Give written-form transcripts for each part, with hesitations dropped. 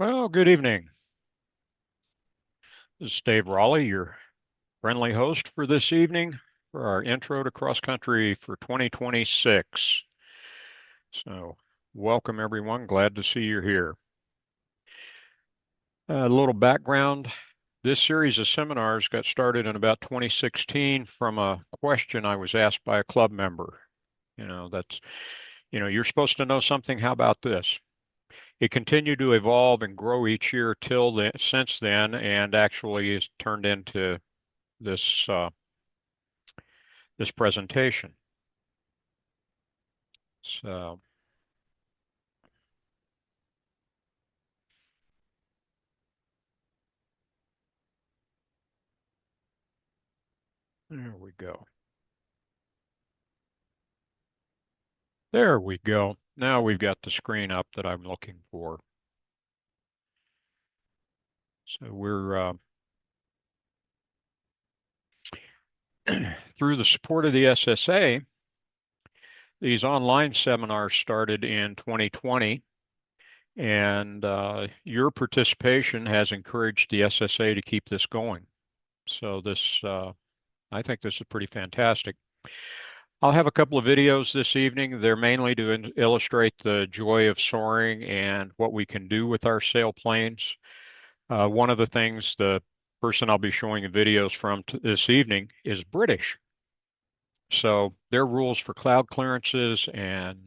Well, good evening. This is Dave Rolley, your friendly host for this evening for our intro to cross country for 2026. So, welcome everyone. Glad to see you're here. A little background. This series of seminars got started in about 2016 from a question I was asked by a club member. You're supposed to know something. How about this? It continued to evolve and grow each year since then, and actually is turned into this this presentation. So there we go. There we go. Now we've got the screen up that I'm looking for. So we're through the support of the SSA, these online seminars started in 2020, and your participation has encouraged the SSA to keep this going. So I think this is pretty fantastic. I'll have a couple of videos this evening. They're mainly to illustrate the joy of soaring and what we can do with our sailplanes. One of the things the person I'll be showing videos from this evening is British. So their rules for cloud clearances and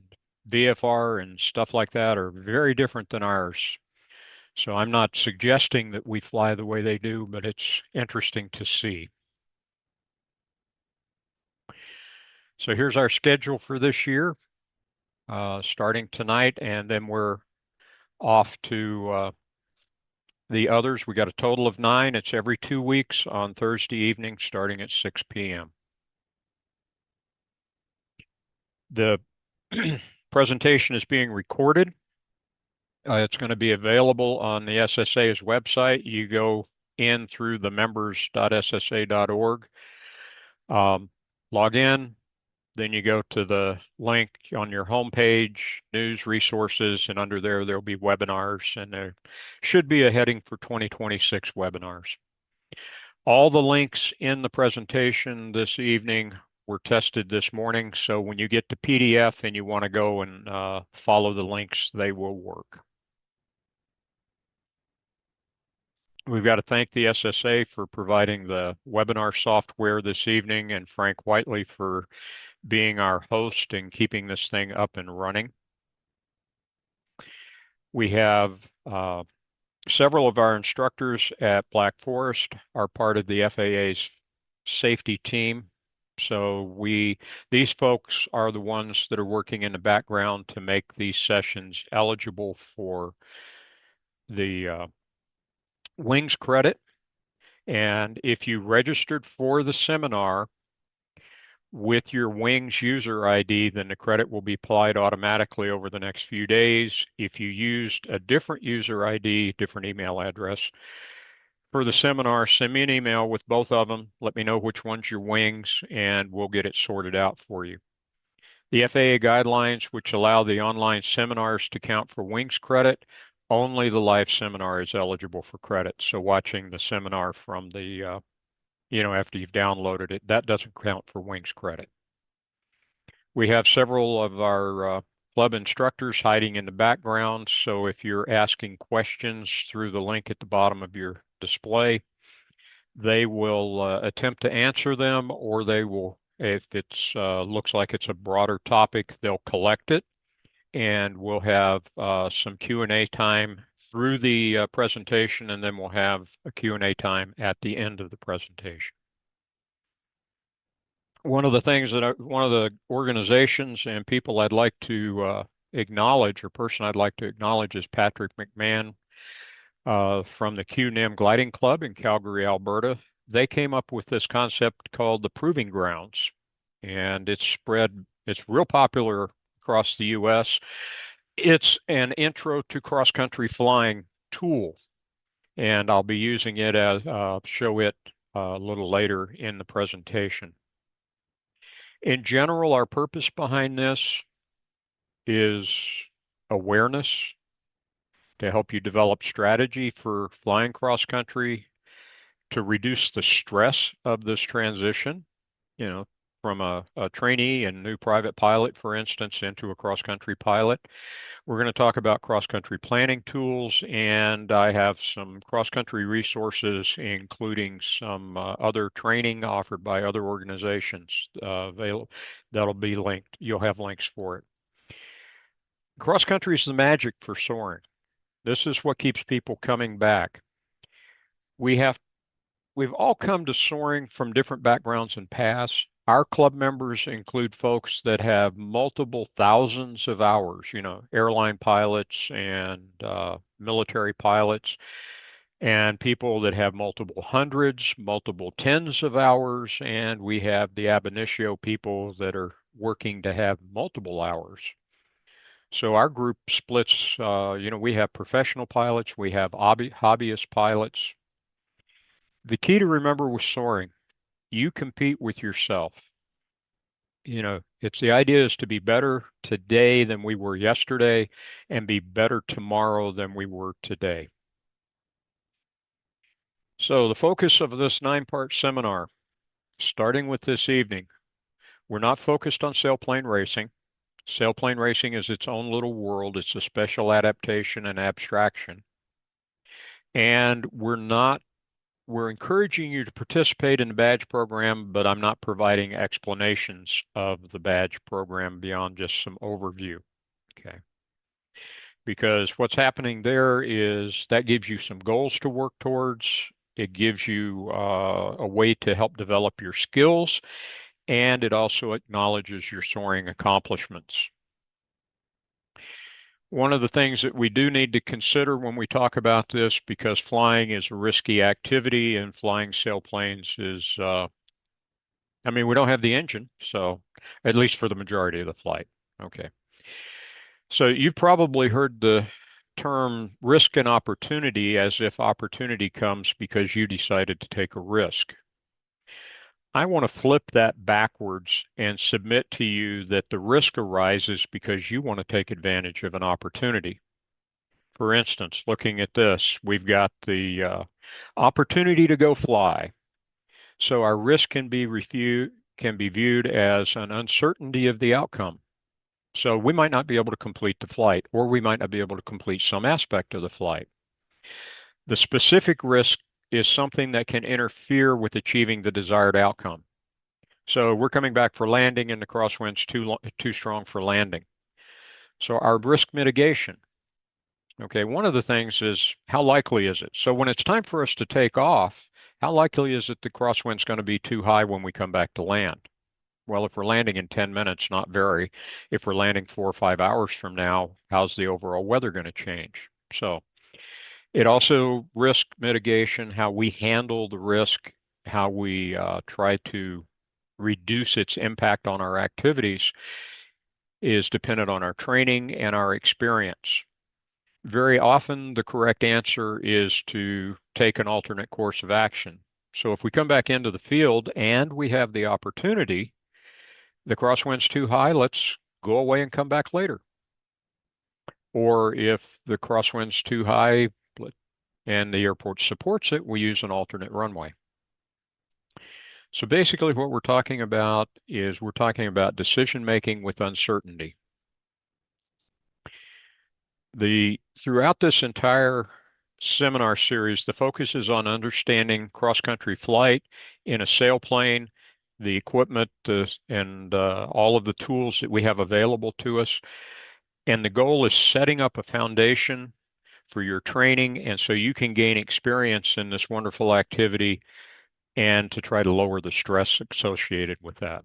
VFR and stuff like that are very different than ours. So I'm not suggesting that we fly the way they do, but it's interesting to see. So here's our schedule for this year, starting tonight, and then we're off to the others. We got a total of 9. It's every 2 weeks on Thursday evening, starting at 6 p.m. The presentation is being recorded. It's going to be available on the SSA's website. You go in through the members.ssa.org, log in, then you go to the link on your homepage, news resources, and under there, there'll be webinars, and there should be a heading for 2026 webinars. All the links in the presentation this evening were tested this morning, so when you get to PDF and you want to go and follow the links, they will work. We've got to thank the SSA for providing the webinar software this evening and Frank Whiteley for being our host and keeping this thing up and running. We have several of our instructors at Black Forest are part of the FAA's safety team. So these folks are the ones that are working in the background to make these sessions eligible for the wings credit. And if you registered for the seminar with your wings user ID, then the credit will be applied automatically over the next few days. If you used a different user ID, different email address for the seminar, send me an email with both of them. Let me know which one's your wings, and we'll get it sorted out for you. The FAA guidelines, which allow the online seminars to count for wings credit, only the live seminar is eligible for credit. So watching the seminar from the after you've downloaded it, that doesn't count for wings credit. We have several of our club instructors hiding in the background, so if you're asking questions through the link at the bottom of your display, they will attempt to answer them, or they will, if it's looks like it's a broader topic, they'll collect it, and we'll have some Q&A time through the presentation, and then we'll have a Q&A time at the end of the presentation. One of the things that one of the organizations and people I'd like to acknowledge, or person I'd like to acknowledge, is Patrick McMahon from the QNIM Gliding Club in Calgary, Alberta. They came up with this concept called the Proving Grounds, and it's real popular across the U.S. It's an intro to cross-country flying tool, and I'll be using it as show it a little later in the presentation. In general, our purpose behind this is awareness. to help you develop strategy for flying cross country, to reduce the stress of this transition, you know, from a trainee and new private pilot, for instance, into a cross country pilot. We're going to talk about cross-country planning tools, and I have some cross-country resources, including some other training offered by other organizations available that'll be linked. You'll have links for it. Cross-country is the magic for soaring. This is what keeps people coming back. We have We've all come to soaring from different backgrounds and paths. Our club members include folks that have multiple thousands of hours, airline pilots and military pilots, and people that have multiple hundreds, multiple tens of hours, and we have the ab initio people that are working to have multiple hours. So our group splits, we have professional pilots, we have hobbyist pilots. The key to remember with soaring, you compete with yourself. It's the idea is to be better today than we were yesterday and be better tomorrow than we were today. So the focus of this 9-part seminar, starting with this evening, we're not focused on sailplane racing. Sailplane racing is its own little world. It's a special adaptation and abstraction. And we're encouraging you to participate in the badge program, but I'm not providing explanations of the badge program beyond just some overview. Okay. Because what's happening there is that gives you some goals to work towards. It gives you a way to help develop your skills, and it also acknowledges your soaring accomplishments. One of the things that we do need to consider when we talk about this, because flying is a risky activity and flying sailplanes is, we don't have the engine, so at least for the majority of the flight. Okay. So you've probably heard the term risk and opportunity as if opportunity comes because you decided to take a risk. I want to flip that backwards and submit to you that the risk arises because you want to take advantage of an opportunity. For instance, looking at this, we've got the opportunity to go fly. So our risk can be viewed as an uncertainty of the outcome. So we might not be able to complete the flight, or we might not be able to complete some aspect of the flight. The specific risk is something that can interfere with achieving the desired outcome. So we're coming back for landing and the crosswind's too strong for landing. So our risk mitigation. Okay, one of the things is how likely is it? So when it's time for us to take off, how likely is it the crosswind's going to be too high when we come back to land? Well, if we're landing in 10 minutes, not very. If we're landing 4 or 5 hours from now, how's the overall weather going to change? So it also risk mitigation, how we handle the risk, how we try to reduce its impact on our activities is dependent on our training and our experience. Very often, the correct answer is to take an alternate course of action. So if we come back into the field and we have the opportunity, the crosswind's too high, let's go away and come back later. Or if the crosswind's too high and the airport supports it, we use an alternate runway. So basically what we're talking about is we're talking about decision making with uncertainty. Throughout this entire seminar series, the focus is on understanding cross-country flight in a sailplane, the equipment and all of the tools that we have available to us. And the goal is setting up a foundation for your training and so you can gain experience in this wonderful activity and to try to lower the stress associated with that.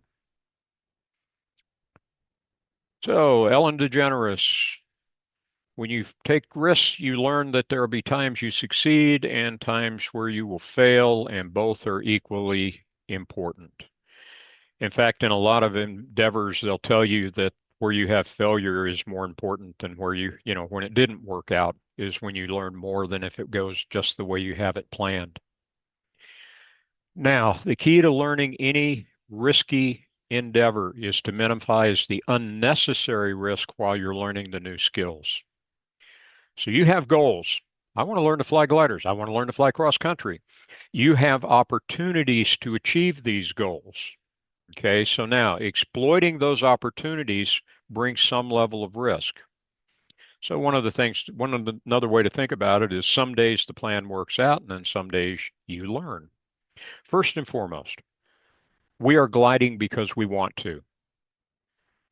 So, Ellen DeGeneres, when you take risks, you learn that there will be times you succeed and times where you will fail, and both are equally important. In fact, in a lot of endeavors, they'll tell you that where you have failure is more important than where when it didn't work out is when you learn more than if it goes just the way you have it planned. Now, the key to learning any risky endeavor is to minimize the unnecessary risk while you're learning the new skills. So you have goals. I want to learn to fly gliders. I want to learn to fly cross country. You have opportunities to achieve these goals. Okay, so now exploiting those opportunities brings some level of risk. So another way to think about it is some days the plan works out and then some days you learn. First and foremost, we are gliding because we want to.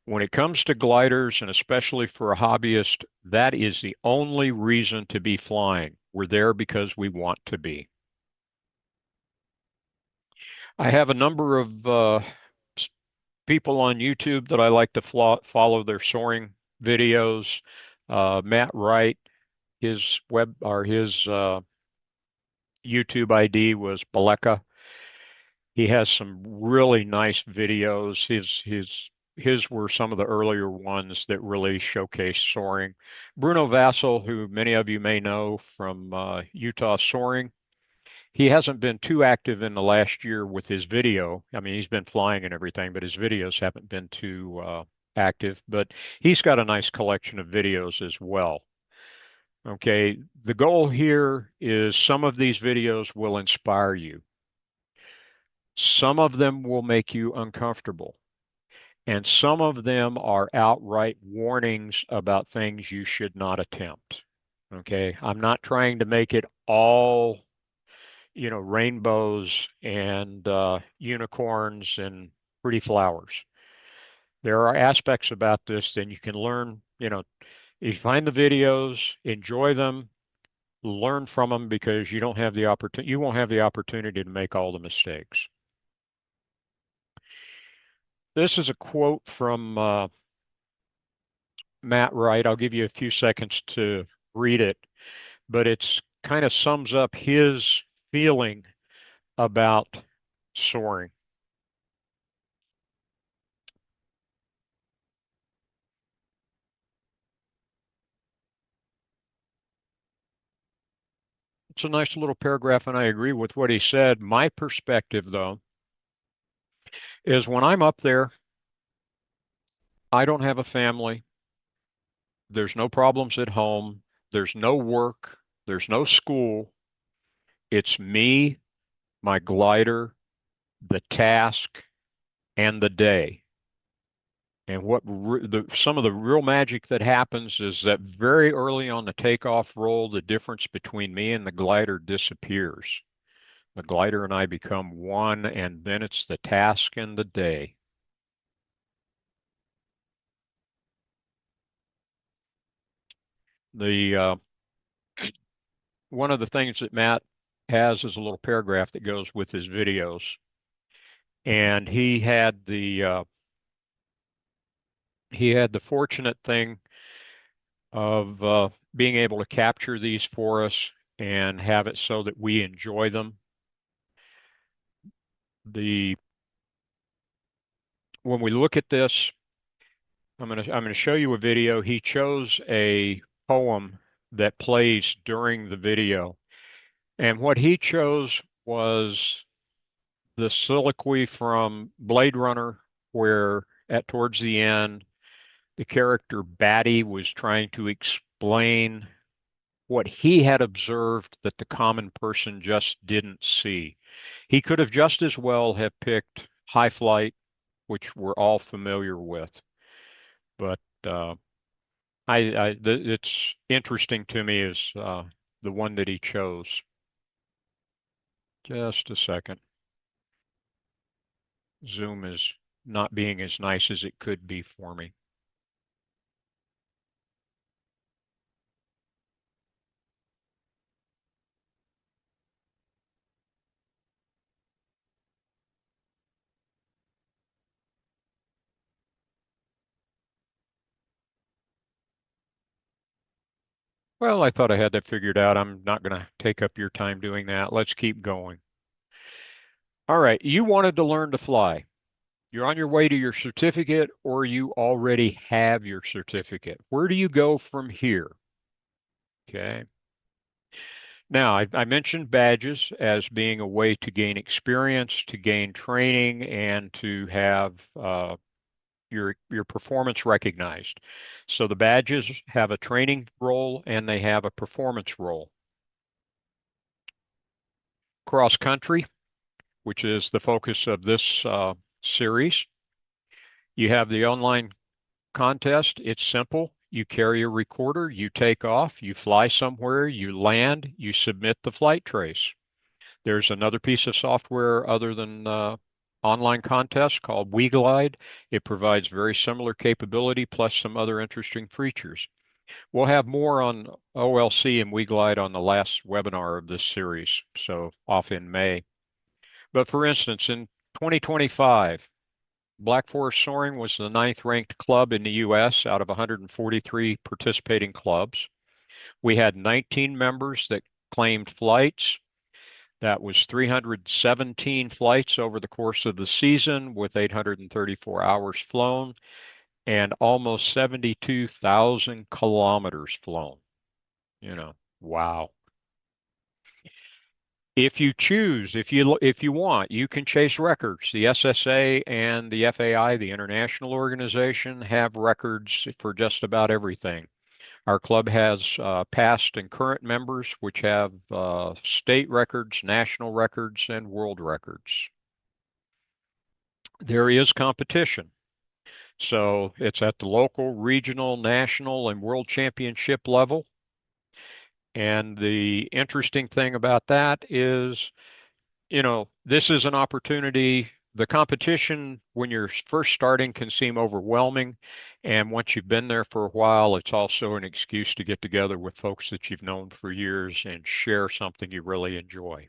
When it comes to gliders, and especially for a hobbyist, that is the only reason to be flying. We're there because we want to be. I have a number of people on YouTube that I like to follow their soaring videos. Matt Wright, his YouTube ID was Baleka. He has some really nice videos. His were some of the earlier ones that really showcase soaring. Bruno Vassell, who many of you may know from Utah Soaring, he hasn't been too active in the last year with his video. I mean, he's been flying and everything, but his videos haven't been too active. But he's got a nice collection of videos as well. Okay, the goal here is some of these videos will inspire you. Some of them will make you uncomfortable. And some of them are outright warnings about things you should not attempt. Okay, I'm not trying to make it all, rainbows and unicorns and pretty flowers. There are aspects about this that you can learn, you find the videos, enjoy them, learn from them because you won't have the opportunity to make all the mistakes. This is a quote from Matt Wright. I'll give you a few seconds to read it, but it's kind of sums up his feeling about soaring. It's a nice little paragraph, and I agree with what he said. My perspective, though, is when I'm up there, I don't have a family. There's no problems at home. There's no work. There's no school. It's me, my glider, the task, and the day. And some of the real magic that happens is that very early on the takeoff roll, the difference between me and the glider disappears. The glider and I become one, and then it's the task and the day. The One of the things that Matt has is a little paragraph that goes with his videos, and he had the fortunate thing of being able to capture these for us and have it so that we enjoy them. The When we look at this, I'm gonna show you a video. He chose a poem that plays during the video, and what he chose was the soliloquy from Blade Runner, where at towards the end, the character Batty was trying to explain what he had observed that the common person just didn't see. He could have just as well have picked High Flight, which we're all familiar with, but it's interesting to me is the one that he chose. Just a second. Zoom is not being as nice as it could be for me. Well, I thought I had that figured out. I'm not going to take up your time doing that. Let's keep going. All right, you wanted to learn to fly. You're on your way to your certificate, or you already have your certificate. Where do you go from here? Okay. Now, I mentioned badges as being a way to gain experience, to gain training, and to have your performance recognized. So the badges have a training role and they have a performance role. Cross country, which is the focus of this series. You have the online contest. It's simple. You carry a recorder, you take off, you fly somewhere, you land, you submit the flight trace. There's another piece of software other than online contests called WeGlide. It provides very similar capability plus some other interesting features. We'll have more on OLC and WeGlide on the last webinar of this series, so off in May. But for instance, in 2025, Black Forest Soaring was the ninth ranked club in the US out of 143 participating clubs. We had 19 members that claimed flights. That was 317 flights over the course of the season with 834 hours flown and almost 72,000 kilometers flown. Wow. If you choose, if you want, you can chase records. The SSA and the FAI, the international organization, have records for just about everything. Our club has past and current members, which have state records, national records, and world records. There is competition. So it's at the local, regional, national, and world championship level. And the interesting thing about that is, this is an opportunity. The competition when you're first starting can seem overwhelming. And once you've been there for a while, it's also an excuse to get together with folks that you've known for years and share something you really enjoy.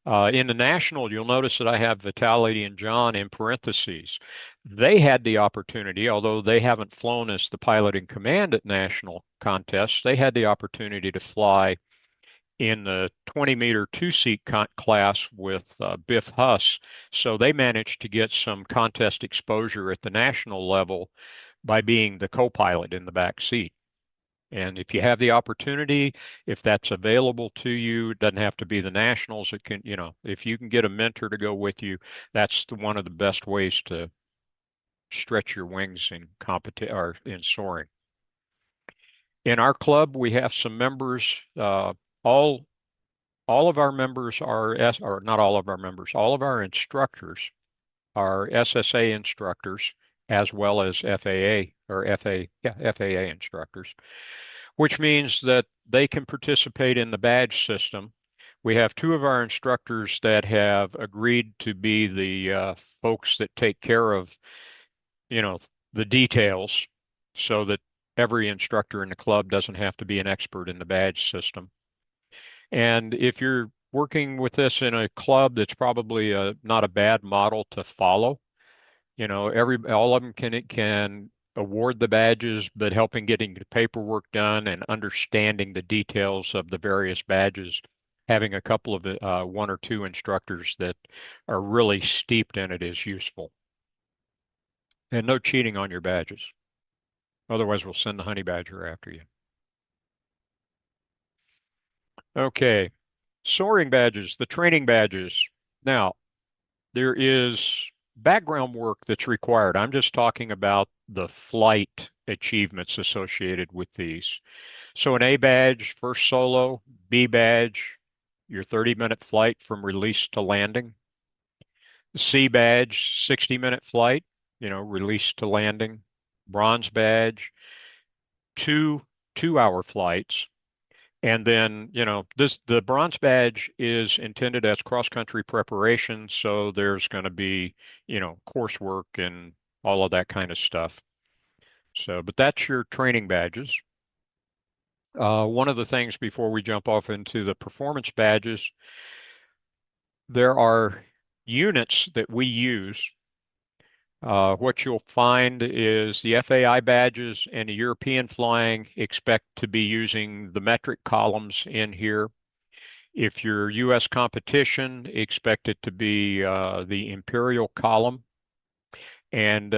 In the national, you'll notice that I have Vitaly and John in parentheses. They had the opportunity, although they haven't flown as the pilot in command at national contests, they had the opportunity to fly in the 20-meter two-seat class with Biff Huss. So they managed to get some contest exposure at the national level by being the co-pilot in the back seat. And if you have the opportunity, if that's available to you, it doesn't have to be the nationals. It can, if you can get a mentor to go with you, that's one of the best ways to stretch your wings in or in soaring. In our club, we have some members. All of our members are or not all of our members. All of our instructors are SSA instructors as well as FAA instructors, which means that they can participate in the badge system. We have two of our instructors that have agreed to be the folks that take care of, the details so that every instructor in the club doesn't have to be an expert in the badge system. And if you're working with this in a club, that's probably not a bad model to follow. All of them can award the badges, but helping getting the paperwork done and understanding the details of the various badges, having a couple of one or two instructors that are really steeped in it is useful. And no cheating on your badges. Otherwise, we'll send the honey badger after you. Okay, soaring badges, the training badges. Now, there is background work that's required. I'm just talking about the flight achievements associated with these. So an A badge, first solo, B badge, your 30-minute flight from release to landing. C badge, 60-minute flight, release to landing. Bronze badge, two 2-hour flights. And then, the bronze badge is intended as cross-country preparation, so there's going to be, coursework and all of that kind of stuff. So, but that's your training badges. One of the things before we jump off into the performance badges, there are units that we use. What you'll find is the FAI badges and the European flying expect to be using the metric columns in here. If you're U.S. competition, expect it to be the imperial column. And,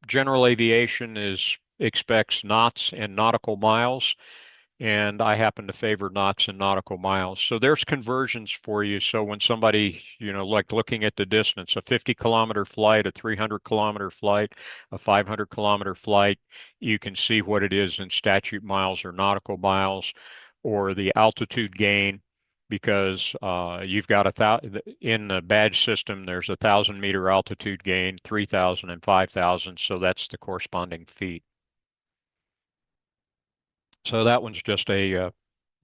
general aviation expects knots and nautical miles. and I happen to favor knots and nautical miles. So there's conversions for you. So when somebody, like looking at the distance, a 50-kilometer flight, a 300-kilometer flight, a 500-kilometer flight, you can see what it is in statute miles or nautical miles, or the altitude gain, because you've got in the badge system, there's 1,000-meter altitude gain, 3,000 and 5,000. So that's the corresponding feet. So that one's just a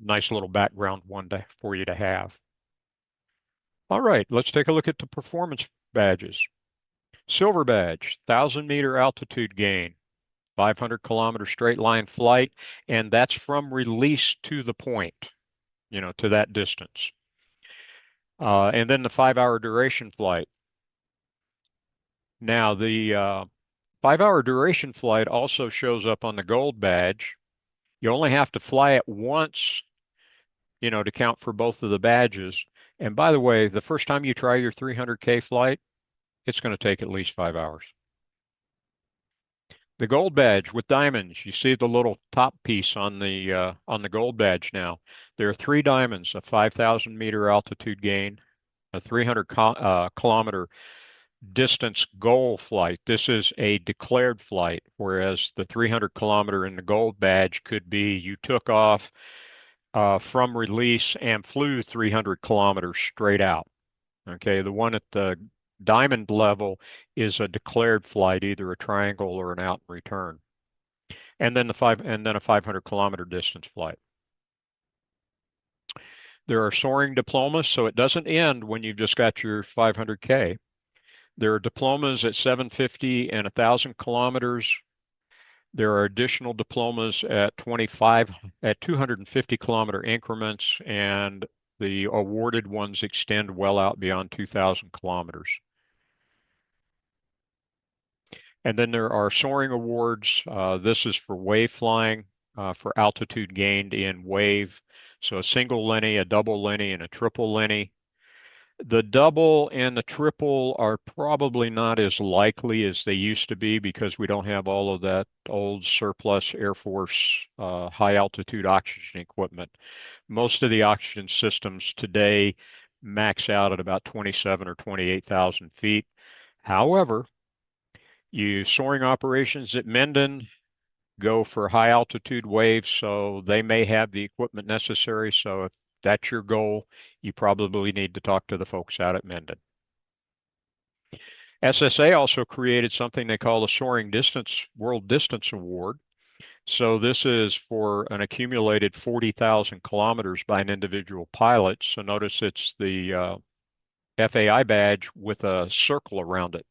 nice little background one for you to have. All right, let's take a look at the performance badges. Silver badge, 1,000-meter altitude gain, 500-kilometer straight line flight, and that's from release to the point, to that distance. And then the 5-hour duration flight. Now, the 5-hour duration flight also shows up on the gold badge. You only have to fly it once, to count for both of the badges. And by the way, the first time you try your 300K flight, it's going to take at least 5 hours. The gold badge with diamonds, you see the little top piece on the gold badge now. There are 3 diamonds, a 5,000-meter altitude gain, a 300-kilometer distance goal flight. This is a declared flight, whereas the 300-kilometer in the gold badge could be you took off from release and flew 300 kilometers straight out. Okay, the one at the diamond level is a declared flight, either a triangle or an out and return. And then a 500-kilometer distance flight. There are soaring diplomas, so it doesn't end when you've just got your 500K. There are diplomas at 750 and 1,000 kilometers. There are additional diplomas at 250-kilometer increments, and the awarded ones extend well out beyond 2,000 kilometers. And then there are soaring awards. This is for wave flying, for altitude gained in wave. So a single linny, a double linny, and a triple linny. The double and the triple are probably not as likely as they used to be because we don't have all of that old surplus Air Force high altitude oxygen equipment. Most of the oxygen systems today max out at about 27 or 28,000 feet. However, soaring operations at Minden go for high altitude waves, so they may have the equipment necessary. So if that's your goal, you probably need to talk to the folks out at Minden. SSA also created something they call the Soaring World Distance Award. So this is for an accumulated 40,000 kilometers by an individual pilot. So notice it's the FAI badge with a circle around it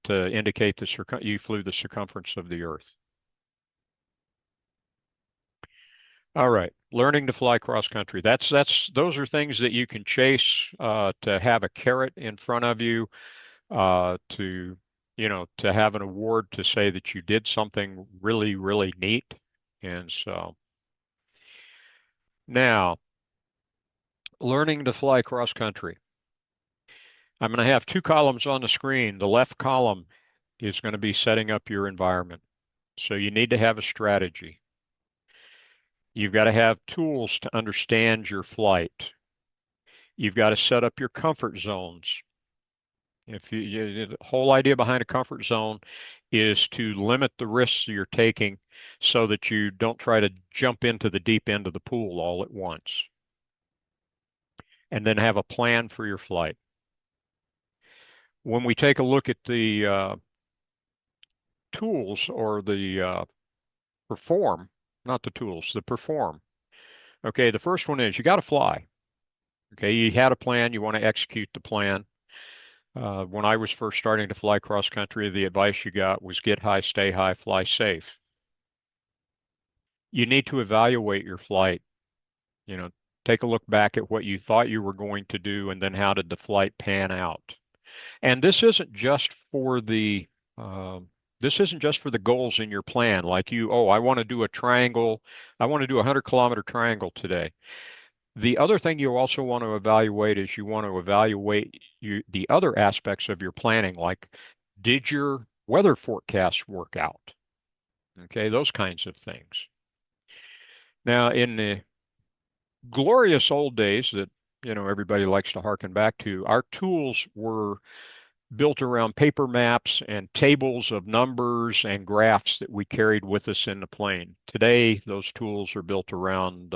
to indicate you flew the circumference of the Earth. All right, learning to fly cross country. Those are things that you can chase to have a carrot in front of you, to have an award to say that you did something really, really neat. And so now, learning to fly cross country. I'm going to have 2 columns on the screen. The left column is going to be setting up your environment. So you need to have a strategy. You've got to have tools to understand your flight. You've got to set up your comfort zones. The whole idea behind a comfort zone is to limit the risks you're taking so that you don't try to jump into the deep end of the pool all at once. And then have a plan for your flight. When we take a look at the tools or the perform, not the tools, the perform. Okay, the first one is you got to fly. Okay, you had a plan, you want to execute the plan. When I was first starting to fly cross country, the advice you got was get high, stay high, fly safe. You need to evaluate your flight. Take a look back at what you thought you were going to do and then how did the flight pan out. And this isn't just for the goals in your plan. Like I want to do a triangle. I want to do a 100-kilometer triangle today. The other thing you also want to evaluate is you want to evaluate the other aspects of your planning, like did your weather forecast work out? Okay, those kinds of things. Now, in the glorious old days that, everybody likes to harken back to, our tools were built around paper maps and tables of numbers and graphs that we carried with us in the plane. Today, those tools are built around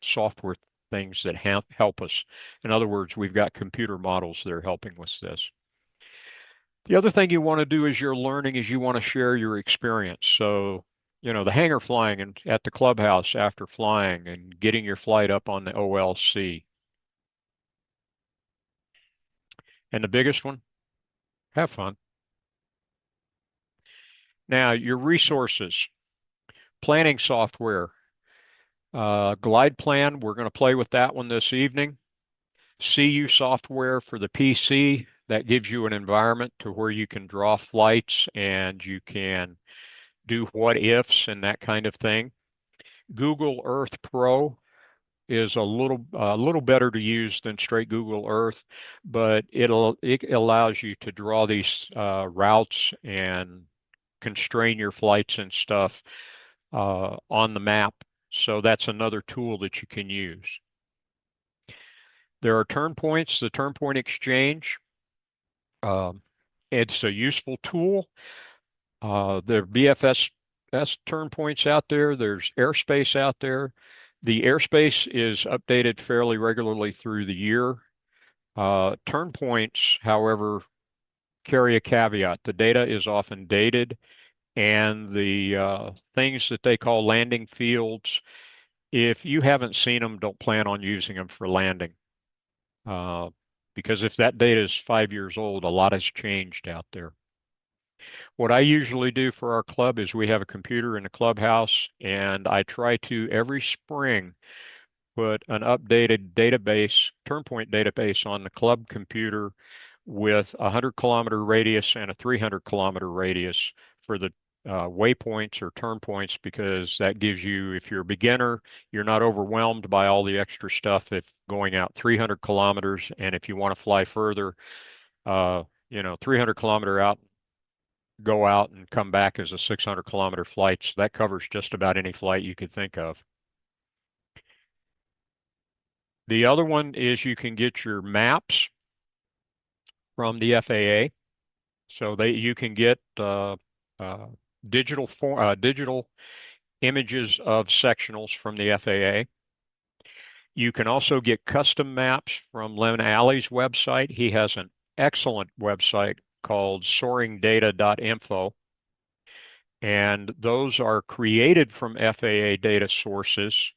software things that help us. In other words, we've got computer models that are helping with this. The other thing you want to do as you're learning is you want to share your experience. So, the hangar flying and at the clubhouse after flying and getting your flight up on the OLC. And the biggest one, have fun. Now, your resources, planning software, Glide Plan, we're going to play with that one this evening. CU software for the PC, that gives you an environment to where you can draw flights and you can do what ifs and that kind of thing. Google Earth Pro is a little better to use than straight Google Earth, but it allows you to draw these routes and constrain your flights and stuff on the map. So that's another tool that you can use. There are turn points, the turn point exchange. Um, it's a useful tool. There are BFSS turn points out there. There's airspace out there. The airspace is updated fairly regularly through the year. Turn points, however, carry a caveat. The data is often dated, and the things that they call landing fields, if you haven't seen them, don't plan on using them for landing. Because if that data is 5 years old, a lot has changed out there. What I usually do for our club is we have a computer in the clubhouse, and I try to every spring put an updated database, turn point database on the club computer with a 100-kilometer radius and a 300-kilometer radius for the waypoints or turn points, because that gives you, if you're a beginner, you're not overwhelmed by all the extra stuff if going out 300 kilometers. And if you want to fly further, 300-kilometer out, go out and come back as a 600-kilometer flight. So that covers just about any flight you could think of. The other one is you can get your maps from the FAA. So you can get uh, digital images of sectionals from the FAA. You can also get custom maps from Len Alley's website. He has an excellent website called soaringdata.info. And those are created from FAA data sources.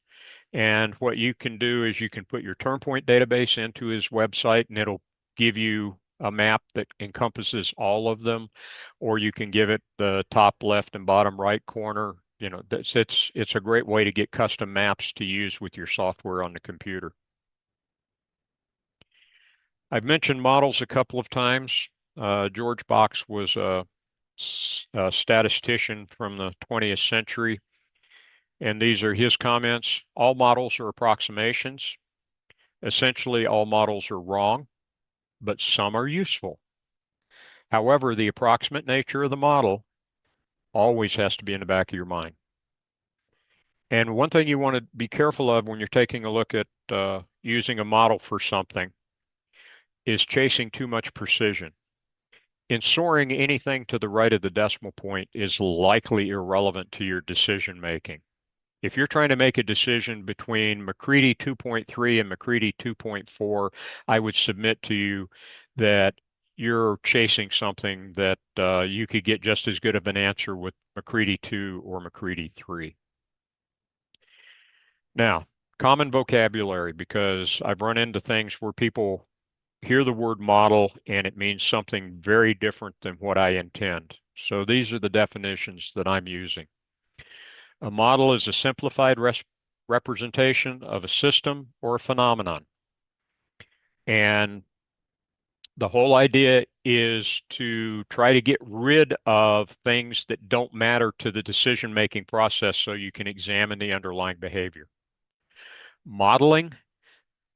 And what you can do is you can put your turn point database into his website, and it'll give you a map that encompasses all of them, or you can give it the top left and bottom right corner. It's a great way to get custom maps to use with your software on the computer. I've mentioned models a couple of times. George Box was a statistician from the 20th century, and these are his comments. All models are approximations. Essentially, all models are wrong, but some are useful. However, the approximate nature of the model always has to be in the back of your mind. And one thing you want to be careful of when you're taking a look at using a model for something is chasing too much precision. In soaring, anything to the right of the decimal point is likely irrelevant to your decision making. If you're trying to make a decision between McCready 2.3 and McCready 2.4, I would submit to you that you're chasing something that you could get just as good of an answer with McCready 2 or McCready 3. Now, common vocabulary, because I've run into things where people hear the word model and it means something very different than what I intend. So these are the definitions that I'm using. A model is a simplified representation of a system or a phenomenon. And the whole idea is to try to get rid of things that don't matter to the decision-making process so you can examine the underlying behavior. Modeling,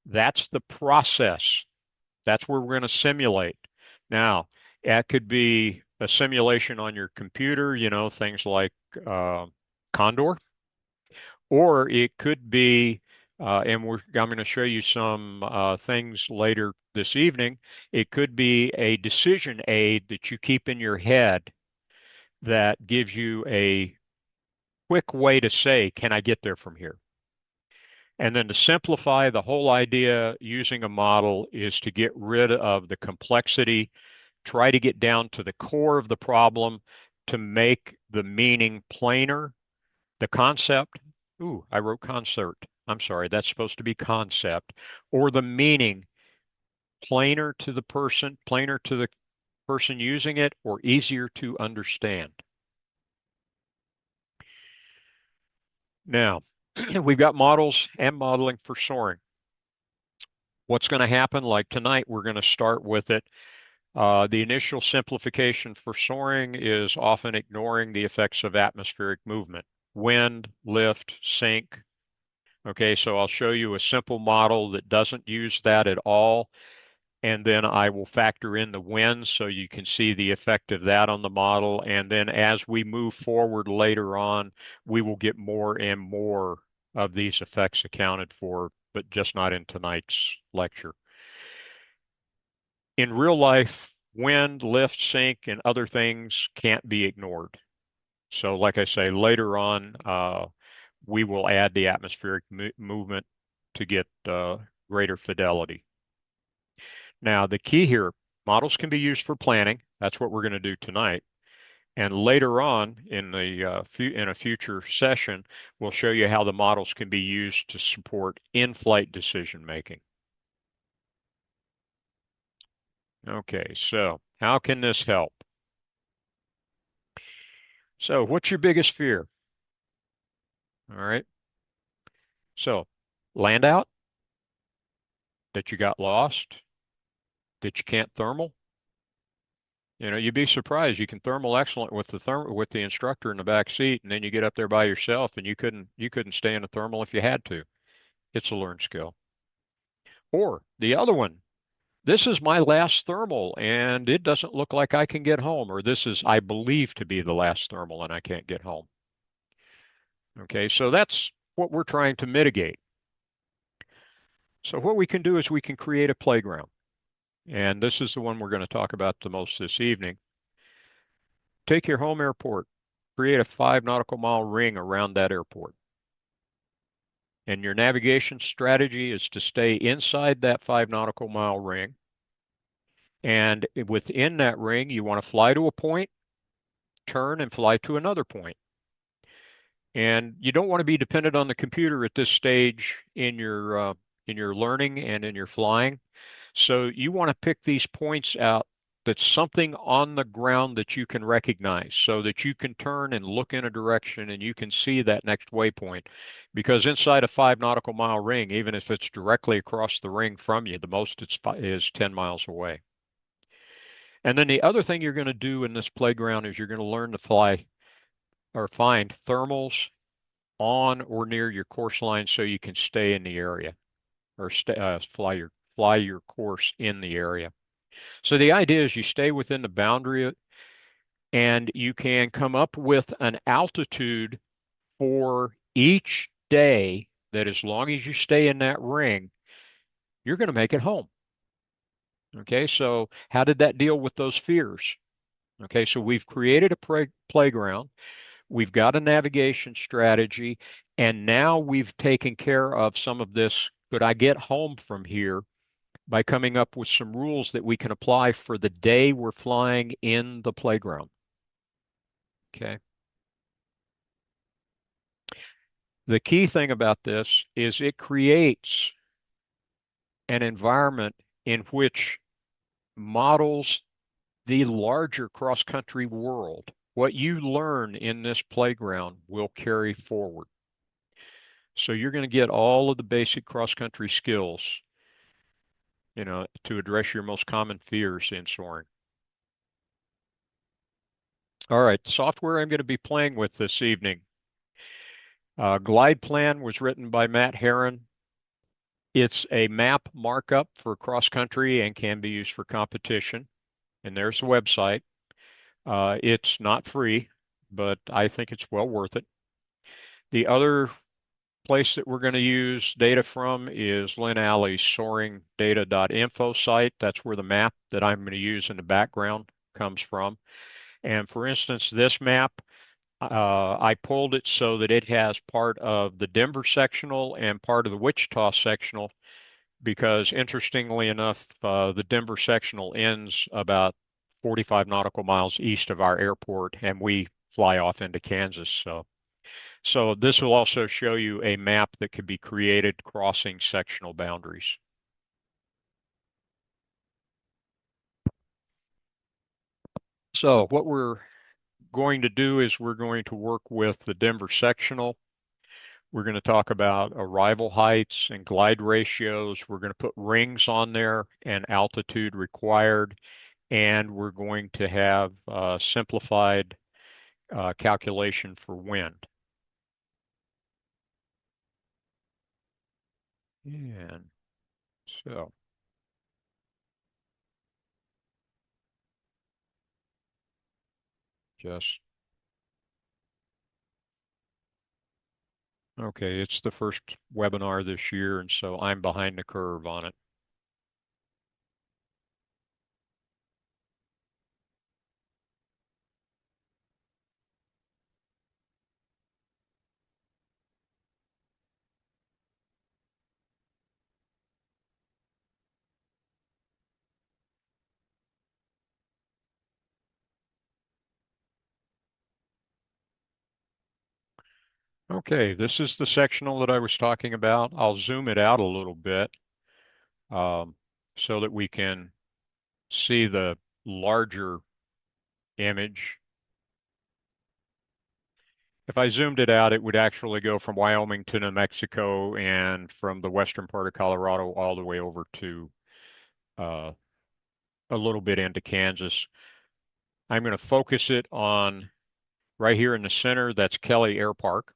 that's the process. That's where we're going to simulate. Now, that could be a simulation on your computer, things like Condor, Or it could be, I'm going to show you some things later this evening. It could be a decision aid that you keep in your head that gives you a quick way to say, can I get there from here? And then to simplify the whole idea using a model is to get rid of the complexity, try to get down to the core of the problem to make the meaning plainer, the concept. Ooh, I wrote concert. I'm sorry, that's supposed to be concept. Or the meaning plainer to the person using it, or easier to understand. Now, we've got models and modeling for soaring. What's going to happen? Like tonight, we're going to start with it. The initial simplification for soaring is often ignoring the effects of atmospheric movement, wind, lift, sink. Okay, so I'll show you a simple model that doesn't use that at all. And then I will factor in the wind so you can see the effect of that on the model. And then as we move forward later on, we will get more and more of these effects accounted for, but just not in tonight's lecture. In real life, wind, lift, sink, and other things can't be ignored. So like I say, later on, we will add the atmospheric movement to get greater fidelity. Now, the key here, models can be used for planning. That's what we're going to do tonight. And later on in a future session, we'll show you how the models can be used to support in-flight decision making. Okay, so how can this help? So, what's your biggest fear? All right. So, land out, that you got lost, that you can't thermal. You know, you'd be surprised. You can thermal excellent with with the instructor in the back seat, and then you get up there by yourself, and you couldn't stay in a thermal if you had to. It's a learned skill. Or the other one, this is my last thermal, and it doesn't look like I can get home. Or this is I believe to be the last thermal, and I can't get home. Okay, so that's what we're trying to mitigate. So what we can do is we can create a playground. And this is the one we're going to talk about the most this evening. Take your home airport, create a 5 nautical mile ring around that airport. And your navigation strategy is to stay inside that 5 nautical mile ring. And within that ring, you want to fly to a point, turn and fly to another point. And you don't want to be dependent on the computer at this stage in your learning and in your flying. So you want to pick these points out that's something on the ground that you can recognize so that you can turn and look in a direction and you can see that next waypoint. Because inside a 5 nautical mile ring, even if it's directly across the ring from you, the most is 10 miles away. And then the other thing you're going to do in this playground is you're going to learn to fly or find thermals on or near your course line so you can stay in the area or fly your course in the area. So the idea is you stay within the boundary and you can come up with an altitude for each day that as long as you stay in that ring, you're going to make it home. Okay, so how did that deal with those fears? Okay, so we've created a playground. We've got a navigation strategy, and now we've taken care of some of this. Could I get home from here by coming up with some rules that we can apply for the day we're flying in the playground? Okay. The key thing about this is it creates an environment in which models the larger cross-country world. What you learn in this playground will carry forward. So you're going to get all of the basic cross-country skills, you know, to address your most common fears in soaring. All right, the software I'm going to be playing with this evening. Glide Plan was written by Matt Herron. It's a map markup for cross-country and can be used for competition. And there's the website. It's not free, but I think it's well worth it. The other place that we're going to use data from is Lynn Alley's soaringdata.info site. That's where the map that I'm going to use in the background comes from. And for instance, this map, I pulled it so that it has part of the Denver sectional and part of the Wichita sectional, because interestingly enough, the Denver sectional ends about 45 nautical miles east of our airport, and we fly off into Kansas. So this will also show you a map that could be created crossing sectional boundaries. So what we're going to do is we're going to work with the Denver sectional. We're going to talk about arrival heights and glide ratios. We're going to put rings on there and altitude required. And we're going to have simplified calculation for wind. And so just, okay, it's the first webinar this year, and so I'm behind the curve on it. Okay, this is the sectional that I was talking about. I'll zoom it out a little bit um, so that we can see the larger image. If I zoomed it out, it would actually go from Wyoming to New Mexico and from the western part of Colorado all the way over to uh, a little bit into Kansas. I'm going to focus it on right here in the center. That's Kelly Air Park.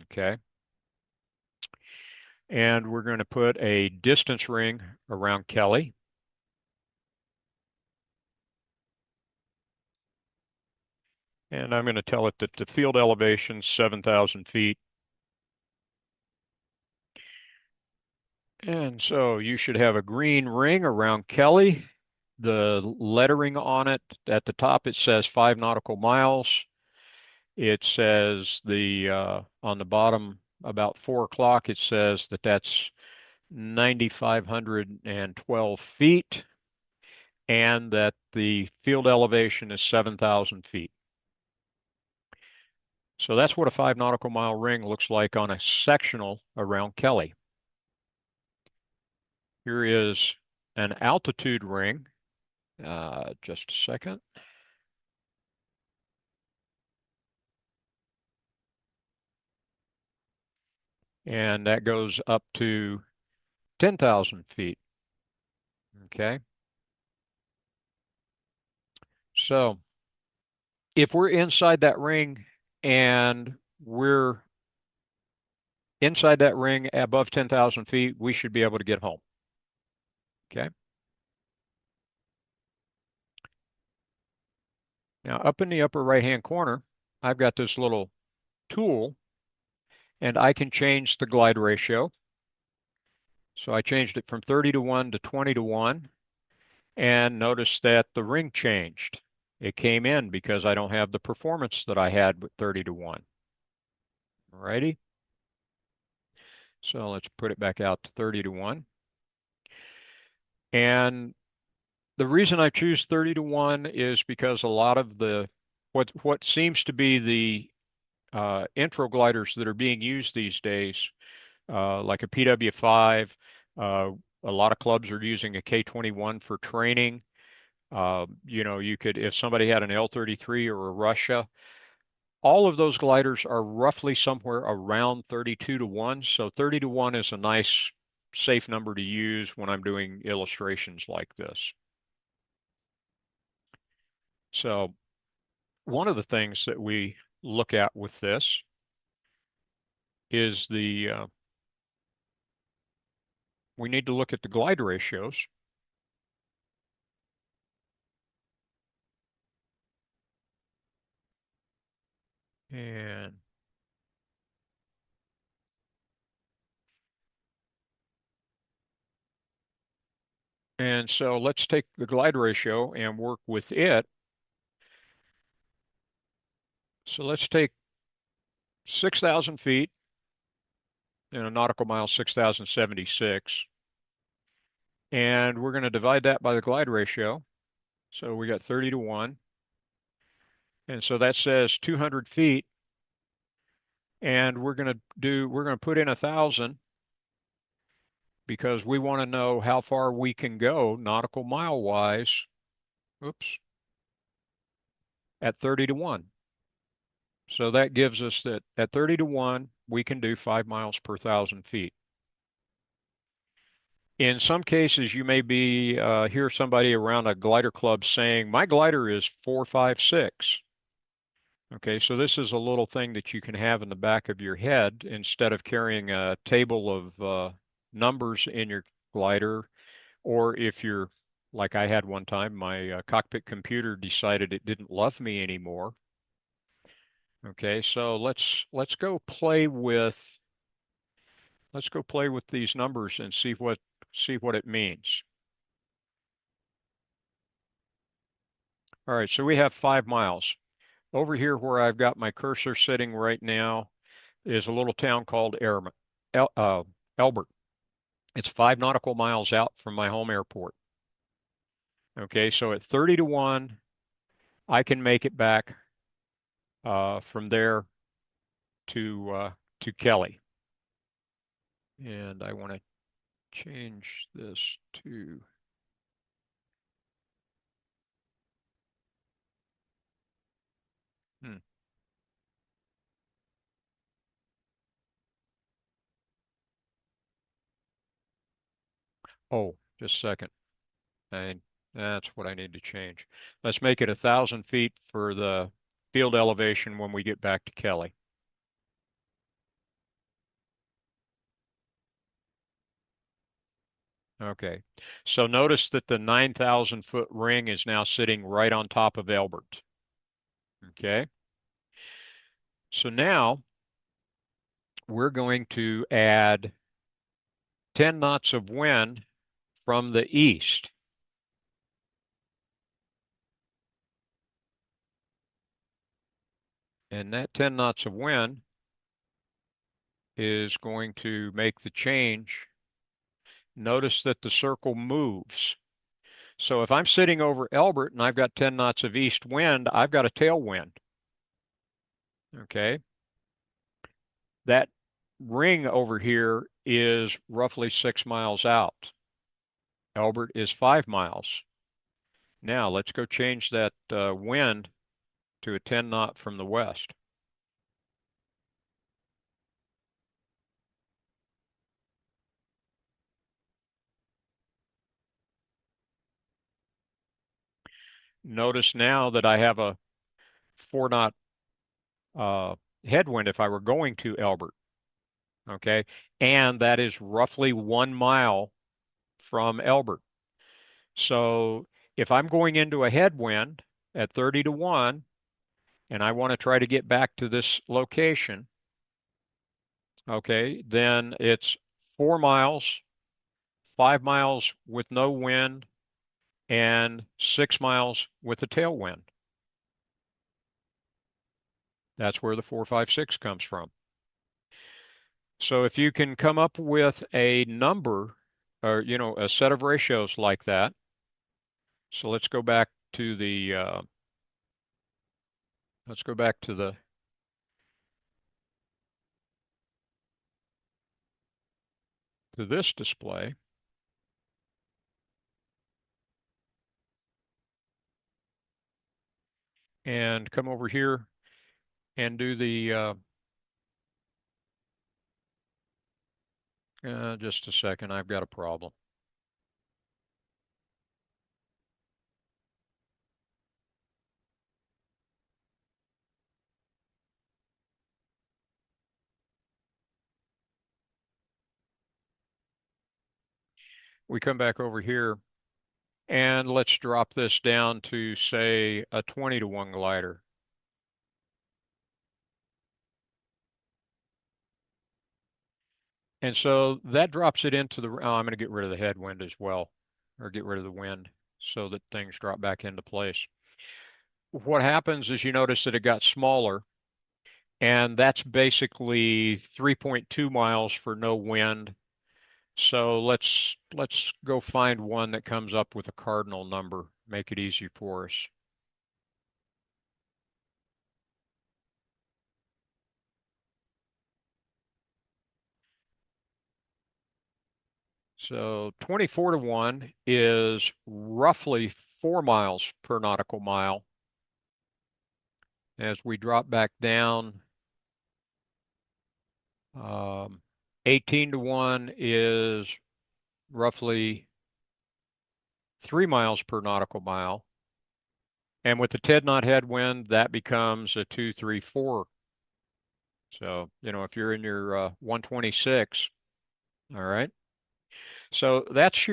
Okay. And we're going to put a distance ring around Kelly. And I'm going to tell it that the field elevation is 7,000 feet. And so you should have a green ring around Kelly. The lettering on it, at the top, it says 5 nautical miles. It says on the bottom, about 4 o'clock, it says that that's 9,512 feet, and that the field elevation is 7,000 feet. So that's what a 5 nautical mile ring looks like on a sectional around Kelly. Here is an altitude ring. Just a second. And that goes up to 10,000 feet. Okay. So if we're inside that ring and we're inside that ring above 10,000 feet, we should be able to get home. Okay. Now, up in the upper right-hand corner, I've got this little tool, and I can change the glide ratio. So I changed it from 30 to 1 to 20 to 1, and notice that the ring changed. It came in because I don't have the performance that I had with 30 to 1. Alrighty. So let's put it back out to 30 to 1. And the reason I choose 30 to 1 is because a lot of what seems to be the intro gliders that are being used these days, like a PW5, a lot of clubs are using a K21 for training. You could, if somebody had an L33 or a Russia, all of those gliders are roughly somewhere around 32 to 1. So 30 to 1 is a nice, safe number to use when I'm doing illustrations like this. So one of the things that we look at with this is we need to look at the glide ratios. And And so let's take the glide ratio and work with it. So let's take 6,000 feet, nautical mile 6,076, and we're going to divide that by the glide ratio. So we got 30 to 1. And so that says 200 feet. And we're going to put in 1,000 because we want to know how far we can go nautical mile wise. Oops, at 30 to 1. So that gives us that at 30 to 1, we can do 5 miles per 1,000 feet. In some cases, you may be hear somebody around a glider club saying, my glider is 456. Okay, so this is a little thing that you can have in the back of your head instead of carrying a table of numbers in your glider, or if you're like I had one time, my cockpit computer decided it didn't love me anymore. Okay, so let's go play with these numbers and see what it means. All right, so we have 5 miles. Over here where I've got my cursor sitting right now is a little town called Elbert. It's 5 nautical miles out from my home airport. Okay, so at 30 to 1, I can make it back from there to Kelly. And I want to change this to hmm. Oh, just a second. I, that's what I need to change. Let's make it 1,000 feet for the field elevation when we get back to Kelly. Okay. So notice that the 9,000 foot ring is now sitting right on top of Elbert. Okay. So now we're going to add 10 knots of wind from the east. And that 10 knots of wind is going to make the change. Notice that the circle moves. So if I'm sitting over Elbert and I've got 10 knots of east wind, I've got a tailwind. Okay. That ring over here is roughly 6 miles out. Elbert is 5 miles. Now let's go change that wind to a 10 knot from the west. Notice now that I have a 4 knot uh, headwind if I were going to Elbert. Okay. And that is roughly 1 mile from Elbert. So if I'm going into a headwind at 30 to 1 and I want to try to get back to this location, okay, then it's 4 miles, 5 miles with no wind, and 6 miles with a tailwind. That's where the 456 comes from. So if you can come up with a number or, a set of ratios like that. So let's go back to this display. And come over here and do just a second, I've got a problem. We come back over here and let's drop this down to say a 20 to 1 glider. And so that drops it into the, oh, I'm going to get rid of the headwind as well. or get rid of the wind so that things drop back into place. What happens is you notice that it got smaller, and that's basically 3.2 miles for no wind. So let's go find one that comes up with a cardinal number, make it easy for us. So 24 to 1 is roughly 4 miles per nautical mile. As we drop back down, um, 18 to 1 is roughly 3 miles per nautical mile. And with the Ted knot headwind, that becomes a 2, 3, 4. So, if you're in your 126, all right. So this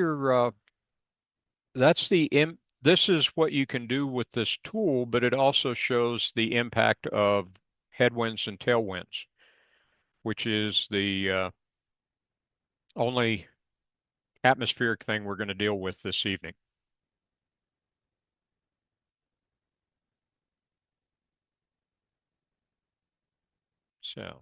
is what you can do with this tool, but it also shows the impact of headwinds and tailwinds, which is the only atmospheric thing we're going to deal with this evening. So,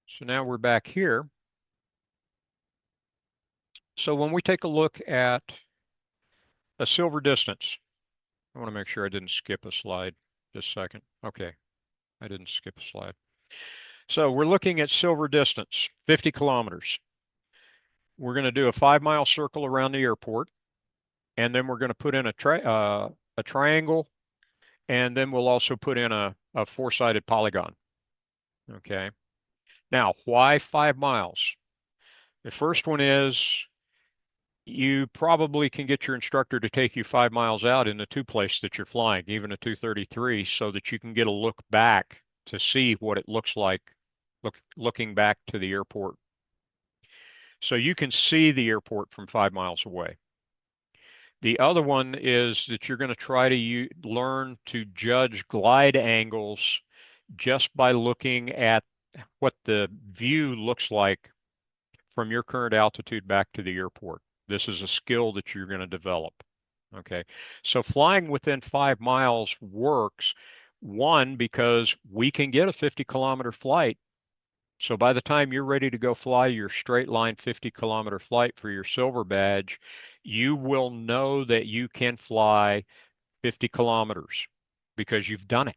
so now we're back here. So when we take a look at a silver distance, I want to make sure I didn't skip a slide. Just a second. Okay, I didn't skip a slide. So we're looking at silver distance, 50 kilometers. We're going to do a 5-mile circle around the airport, and then we're going to put in a triangle, and then we'll also put in a four-sided polygon. Okay. Now, why 5 miles? The first one is you probably can get your instructor to take you 5 miles out in the two place that you're flying, even a 233, so that you can get a look back to see what it looks like looking back to the airport. So you can see the airport from 5 miles away. The other one is that you're going to try to learn to judge glide angles just by looking at what the view looks like from your current altitude back to the airport. This is a skill that you're going to develop. Okay. So flying within 5 miles works, one, because we can get a 50-kilometer flight. So by the time you're ready to go fly your straight line 50-kilometer flight for your silver badge, you will know that you can fly 50 kilometers because you've done it.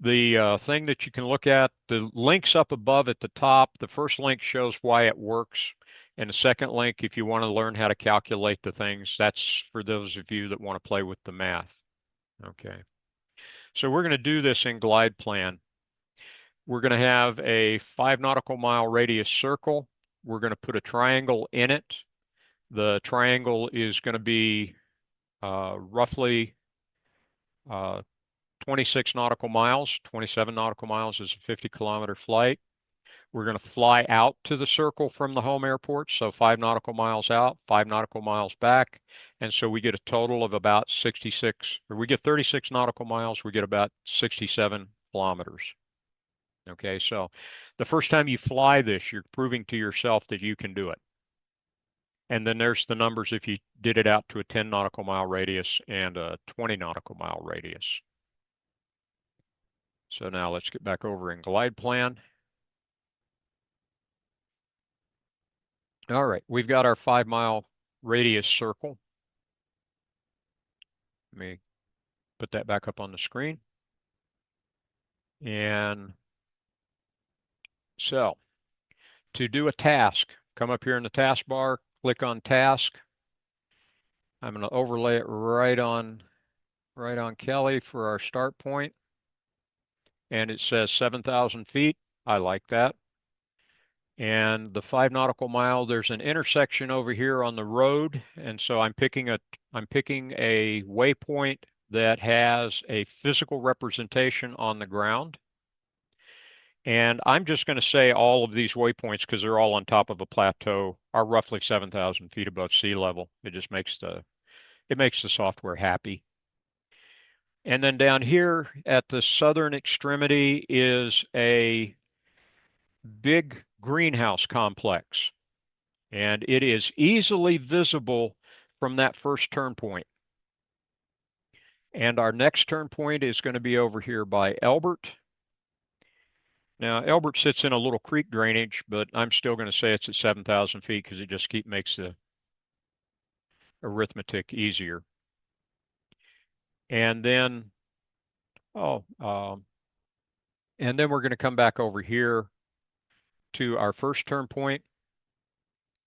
The thing that you can look at, the links up above at the top, the first link shows why it works. And the second link, if you want to learn how to calculate the things, that's for those of you that want to play with the math. Okay. So we're going to do this in glide plan. We're going to have a 5 nautical mile radius circle. We're going to put a triangle in it. The triangle is going to be roughly 26 nautical miles. 27 nautical miles is a 50-kilometer flight. We're going to fly out to the circle from the home airport, so 5 nautical miles out, 5 nautical miles back. And so we get a total of about 66, or we get 36 nautical miles, we get about 67 kilometers. Okay, so the first time you fly this, you're proving to yourself that you can do it. And then there's the numbers if you did it out to a 10 nautical mile radius and a 20 nautical mile radius. So now let's get back over in glide plan. All right, we've got our 5-mile radius circle. Let me put that back up on the screen. And so to do a task, come up here in the taskbar, click on task. I'm going to overlay it right on Kelly for our start point. And it says 7,000 feet. I like that. And the 5 nautical mile, there's an intersection over here on the road. And so I'm picking a waypoint that has a physical representation on the ground. And I'm just going to say all of these waypoints, because they're all on top of a plateau, are roughly 7,000 feet above sea level. It just makes the software happy. And then down here at the southern extremity is a big greenhouse complex, and it is easily visible from that first turn point. And our next turn point is going to be over here by Elbert. Now, Elbert sits in a little creek drainage, but I'm still going to say it's at 7,000 feet because it just makes the arithmetic easier. And then, oh, and then we're going to come back over here to our first turn point,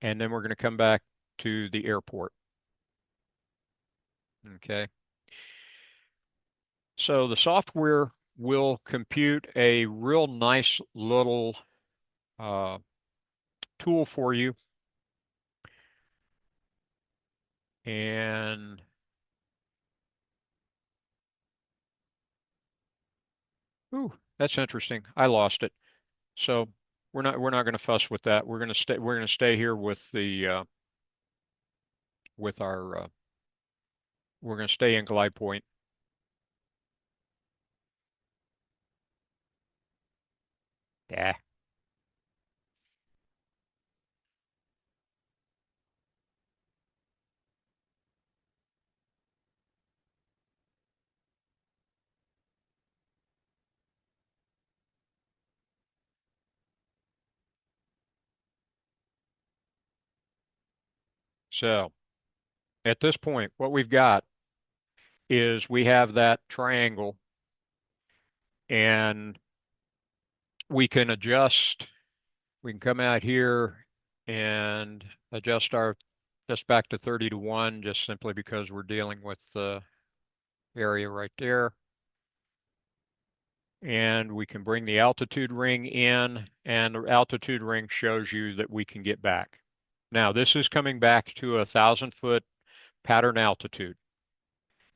and then we're going to come back to the airport. Okay. So the software will compute a real nice little uh, tool for you. And ooh, that's interesting. I lost it. So we're not going to fuss with that. We're going to stay here with the with our we're going to stay in glide point. Yeah. So at this point, what we've got is we have that triangle, and we can adjust. We can come out here and adjust our just back to 30 to 1, just simply because we're dealing with the area right there. And we can bring the altitude ring in, and the altitude ring shows you that we can get back. Now, this is coming back to 1,000-foot pattern altitude.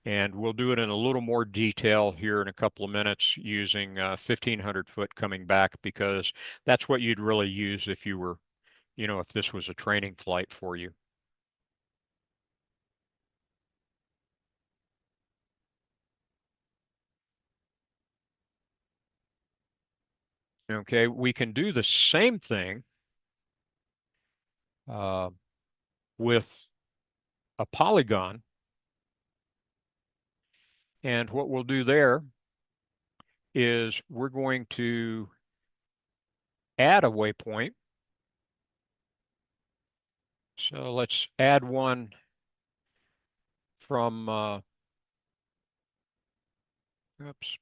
And we'll do it in a little more detail here in a couple of minutes using 1,500 foot coming back, because that's what you'd really use if you were, if this was a training flight for you. Okay, we can do the same thing uh, with a polygon. And what we'll do there is we're going to add a waypoint. So let's add one from, oops.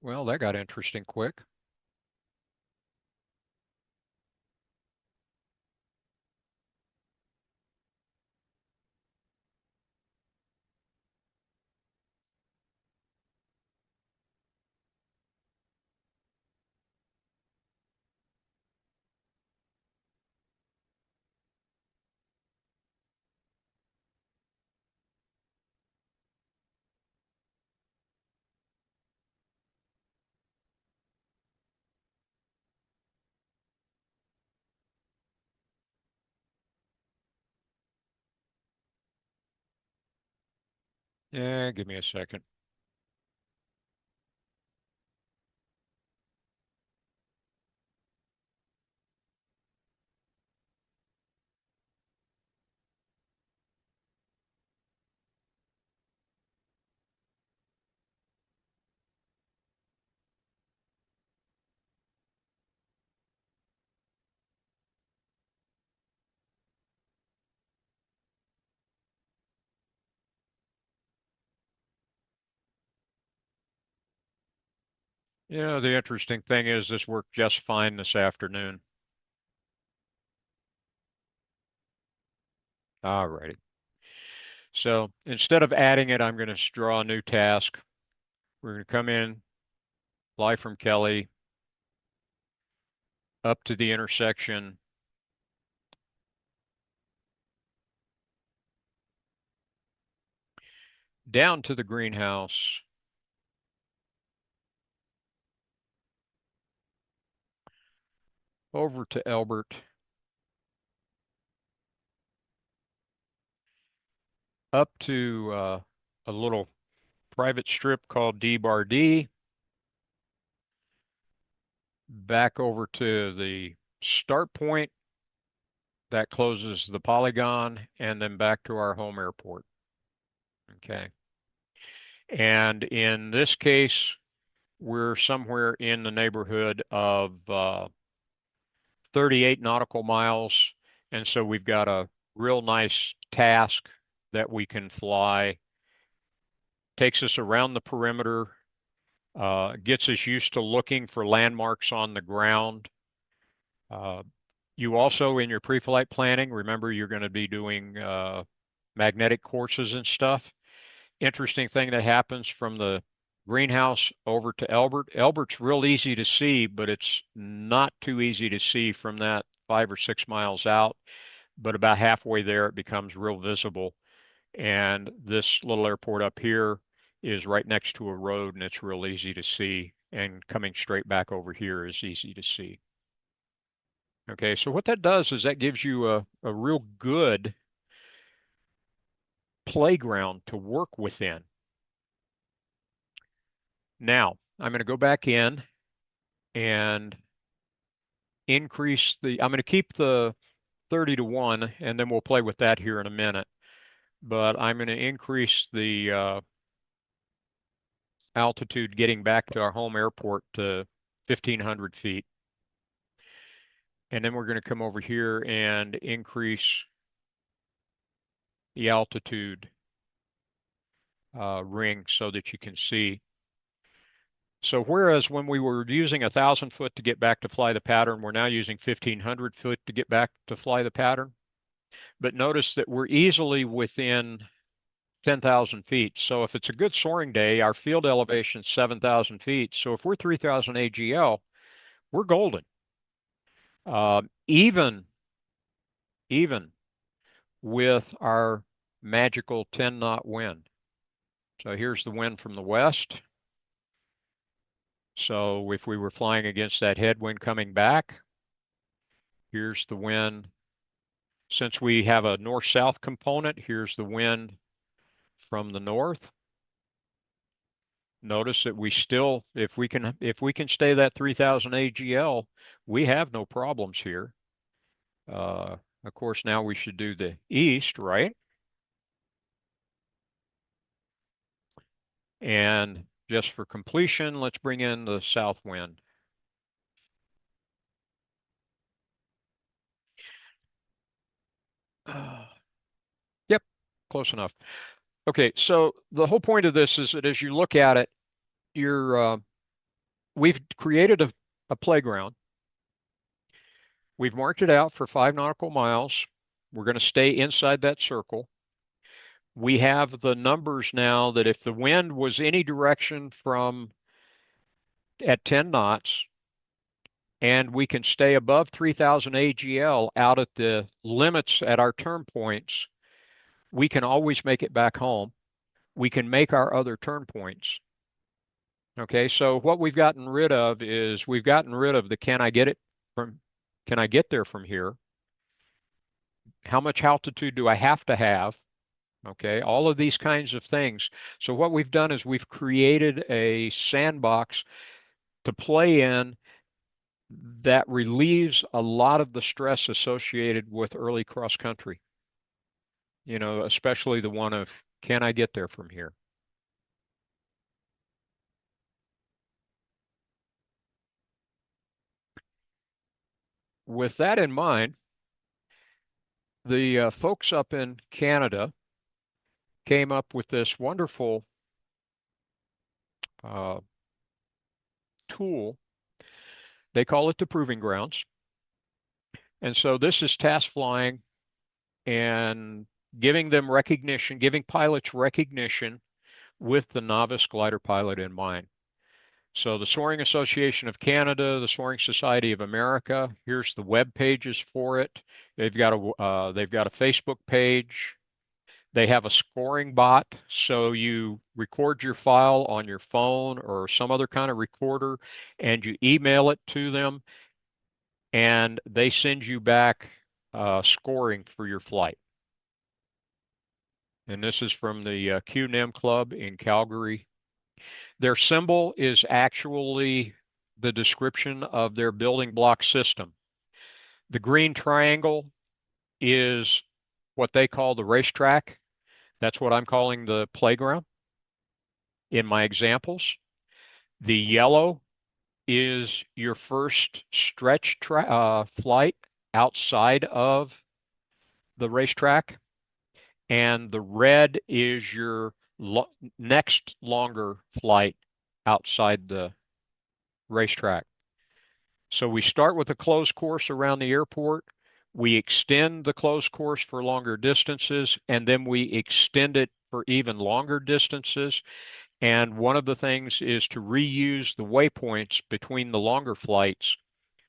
Well, that got interesting quick. Yeah, give me a second. The interesting thing is this worked just fine this afternoon. All righty. So instead of adding it, I'm going to draw a new task. We're going to come in, fly from Kelly up to the intersection, down to the greenhouse, over to Elbert, up to a little private strip called D Bar D, back over to the start point that closes the polygon, and then back to our home airport. Okay. And in this case, we're somewhere in the neighborhood of 38 nautical miles. And so we've got a real nice task that we can fly. Takes us around the perimeter, gets us used to looking for landmarks on the ground. Uh, you also, in your pre-flight planning, remember you're going to be doing magnetic courses and stuff. Interesting thing that happens from the greenhouse over to Elbert. Elbert's real easy to see, but it's not too easy to see from that 5 or 6 miles out. But about halfway there, it becomes real visible. And this little airport up here is right next to a road, and it's real easy to see. And coming straight back over here is easy to see. Okay, so what that does is that gives you a real good playground to work within. Now, I'm going to go back in and I'm going to keep the 30 to 1, and then we'll play with that here in a minute. But I'm going to increase the altitude getting back to our home airport to 1,500 feet. And then we're going to come over here and increase the altitude ring so that you can see. So whereas when we were using 1,000 foot to get back to fly the pattern, we're now using 1,500 foot to get back to fly the pattern. But notice that we're easily within 10,000 feet. So if it's a good soaring day, our field elevation is 7,000 feet. So if we're 3,000 AGL, we're golden. Even with our magical 10 knot wind. So here's the wind from the west. So if we were flying against that headwind coming back, here's the wind. Since we have a north-south component, here's the wind from the north. Notice that we still, if we can stay that 3,000 AGL, we have no problems here. Of course, now we should do the east, right? And just for completion, let's bring in the south wind. Yep, close enough. Okay, so the whole point of this is that as you look at it, we've created a playground. We've marked it out for 5 nautical miles. We're going to stay inside that circle. We have the numbers now that if the wind was any direction from at 10 knots, and we can stay above 3,000 AGL out at the limits at our turn points, we can always make it back home. We can make our other turn points. Okay, so what we've gotten rid of is we've gotten rid of the can I get there from here? How much altitude do I have to have? Okay, all of these kinds of things. So what we've done is we've created a sandbox to play in that relieves a lot of the stress associated with early cross country. You know, especially the one of, can I get there from here? With that in mind, the folks up in Canada came up with this wonderful uh, tool. They call it the Proving Grounds. And so this is task flying and giving them recognition, giving pilots recognition with the novice glider pilot in mind. So the Soaring Association of Canada, the Soaring Society of America, here's the web pages for it. They've got a Facebook page. They have a scoring bot, so you record your file on your phone or some other kind of recorder, and you email it to them, and they send you back scoring for your flight. and this is from the Q-NIM Club in Calgary. Their symbol is actually the description of their building block system. The green triangle is what they call the racetrack. That's what I'm calling the playground in my examples. The yellow is your first stretch flight outside of the racetrack, and the red is your next longer flight outside the racetrack. So we start with a closed course around the airport. We extend the closed course for longer distances, and then we extend it for even longer distances. And one of the things is to reuse the waypoints between the longer flights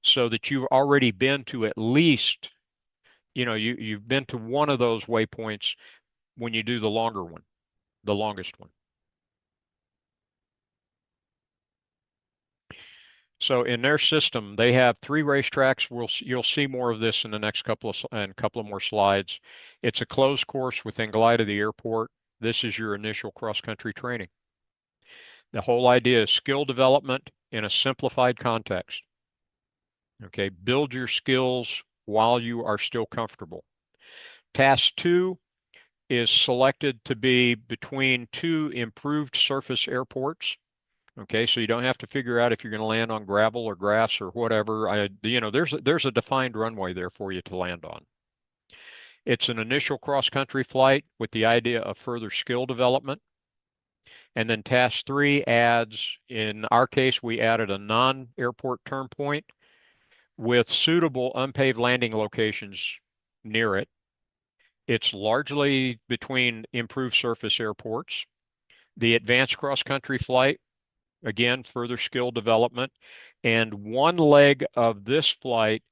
so that you've already been to at least, you've been to one of those waypoints when you do the longer one, the longest one. So in their system, they have 3 racetracks. You'll see more of this in the next couple of more slides. It's a closed course within Glide of the airport. This is your initial cross-country training. The whole idea is skill development in a simplified context. Okay, build your skills while you are still comfortable. Task 2 is selected to be between 2 improved surface airports. Okay, so you don't have to figure out if you're going to land on gravel or grass or whatever. There's a defined runway there for you to land on. It's an initial cross-country flight with the idea of further skill development. And then task 3 adds, in our case, we added a non-airport turn point with suitable unpaved landing locations near it. It's largely between improved surface airports. The advanced cross-country flight, again, further skill development. And one leg of this flight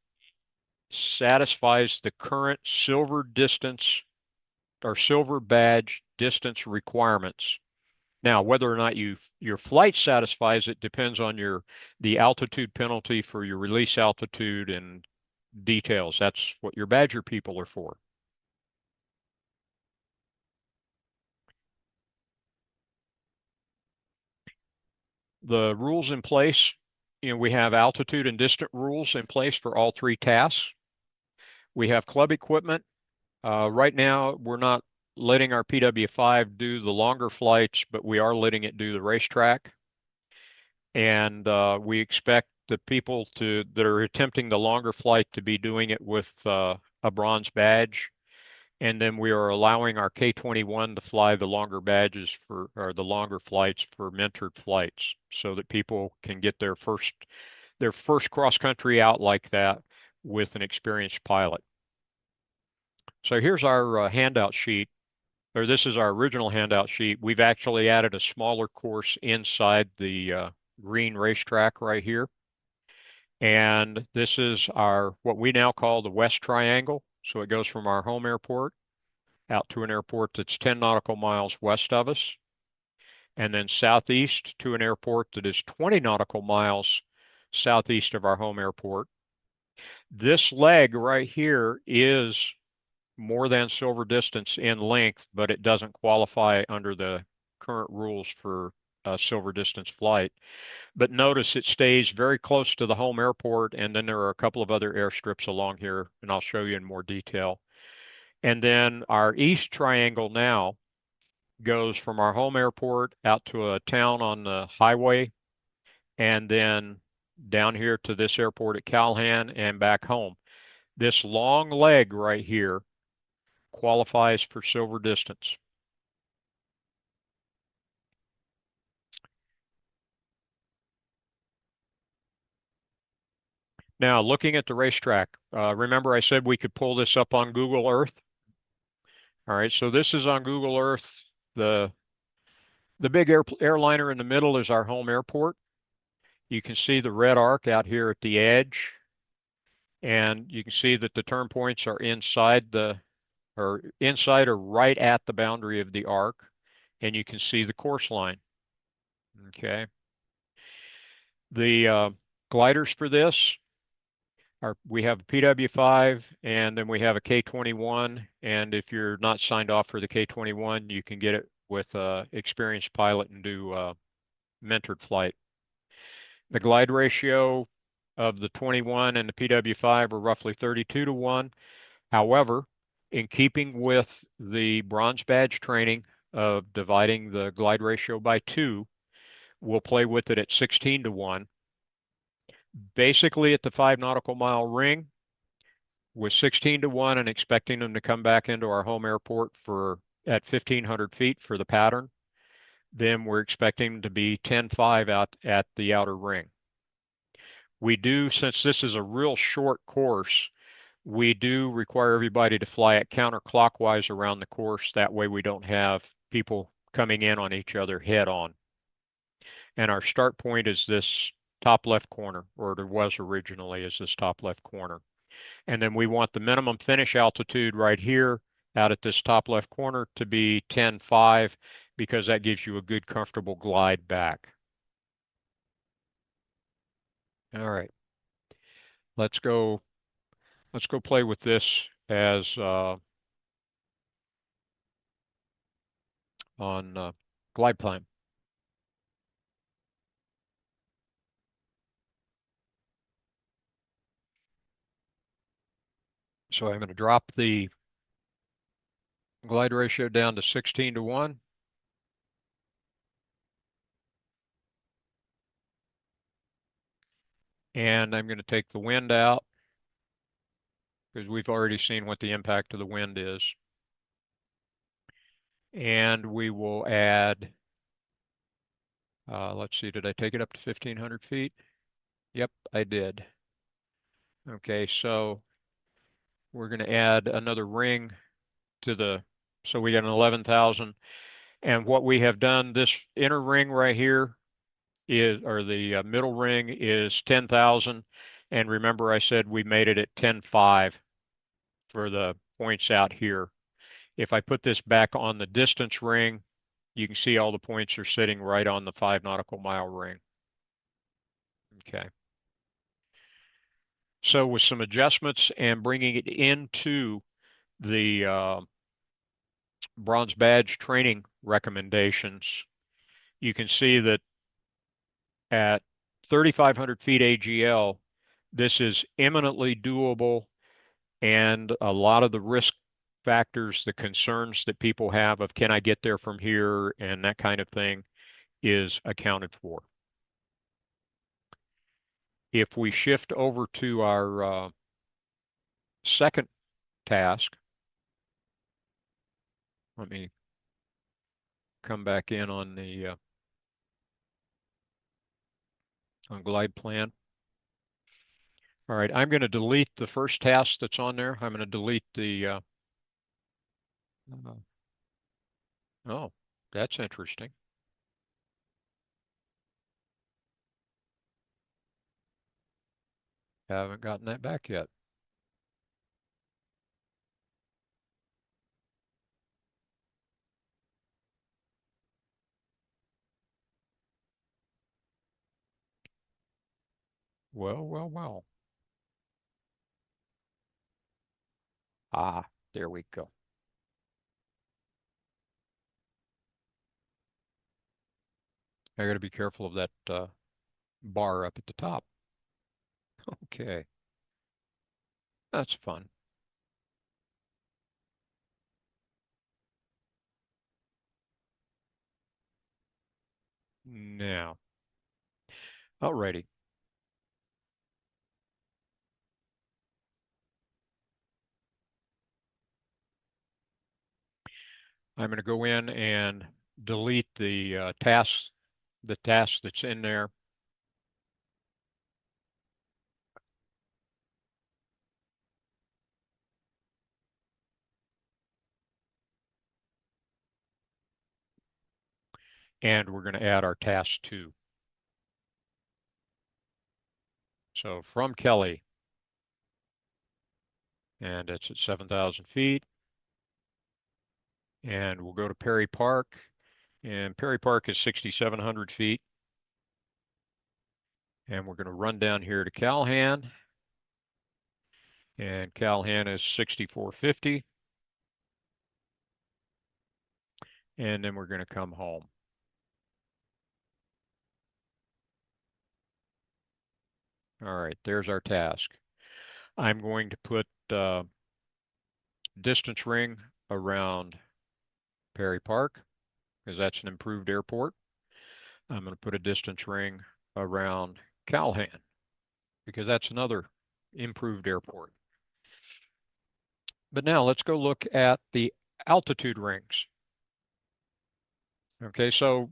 satisfies the current silver distance or silver badge distance requirements. Now, whether or not your flight satisfies it depends on the altitude penalty for your release altitude and details. That's what your badger people are for. The rules in place, we have altitude and distance rules in place for all 3 tasks. We have club equipment. Right now, we're not letting our PW5 do the longer flights, but we are letting it do the racetrack. And we expect the people that are attempting the longer flight to be doing it with a bronze badge. And then we are allowing our K-21 to fly the longer badges or the longer flights for mentored flights so that people can get their first cross country out like that with an experienced pilot. So here's our handout sheet, or this is our original handout sheet. We've actually added a smaller course inside the green racetrack right here. And this is what we now call the West Triangle. So it goes from our home airport out to an airport that's 10 nautical miles west of us, and then southeast to an airport that is 20 nautical miles southeast of our home airport. This leg right here is more than silver distance in length, but it doesn't qualify under the current rules for a silver distance flight. But notice it stays very close to the home airport, and then there are a couple of other airstrips along here, and I'll show you in more detail. And then our east triangle now goes from our home airport out to a town on the highway, and then down here to this airport at Calhan and back home. This long leg right here qualifies for silver distance. Now, looking at the racetrack, remember I said we could pull this up on Google Earth? All right, so this is on Google Earth. The big airliner in the middle is our home airport. You can see the red arc out here at the edge, and you can see that the turn points are inside or right at the boundary of the arc, and you can see the course line. Okay. The gliders for this, We have a PW5 and then we have a K21. And if you're not signed off for the K21, you can get it with a experienced pilot and do mentored flight. The glide ratio of the 21 and the PW5 are roughly 32 to 1. However, in keeping with the bronze badge training of dividing the glide ratio by 2, we'll play with it at 16 to 1. Basically, at the 5 nautical mile ring, with 16 to 1 and expecting them to come back into our home airport for at 1,500 feet for the pattern, then we're expecting to be 10-5 out at the outer ring. We do, since this is a real short course, we do require everybody to fly it counterclockwise around the course. That way we don't have people coming in on each other head on. And our start point is this top left corner, or it was originally as this top left corner. And then we want the minimum finish altitude right here out at this top left corner to be 10-5 because that gives you a good comfortable glide back. All right, let's go play with this as on glide plan. So I'm going to drop the glide ratio down to 16 to 1. And I'm going to take the wind out because we've already seen what the impact of the wind is. And we will add, let's see, did I take it up to 1,500 feet? Yep, I did. Okay, so we're going to add another ring to the, so we got an 11,000. And what we have done, this inner ring right here is, or the middle ring is 10,000. And remember I said we made it at 10.5 for the points out here. If I put this back on the distance ring, you can see all the points are sitting right on the 5 nautical mile ring. Okay. So with some adjustments and bringing it into the bronze badge training recommendations, you can see that at 3,500 feet AGL, this is eminently doable, and a lot of the risk factors, the concerns that people have of can I get there from here and that kind of thing is accounted for. If we shift over to our second task, let me come back in on the on glide plan. All right, I'm going to delete the first task that's on there. I'm going to delete the, oh, that's interesting. Haven't gotten that back yet. Well, well, well. Ah, there we go. I got to be careful of that bar up at the top. Okay, that's fun. Now, alrighty. I'm going to go in and delete the task that's in there. And we're going to add our task 2. So from Kelly, and it's at 7,000 feet. And we'll go to Perry Park, and Perry Park is 6,700 feet. And we're going to run down here to Calhan. And Calhan is 6450. And then we're going to come home. All right, there's our task. I'm going to put distance ring around Perry Park because that's an improved airport. I'm going to put a distance ring around Calhan because that's another improved airport. But now let's go look at the altitude rings. Okay, so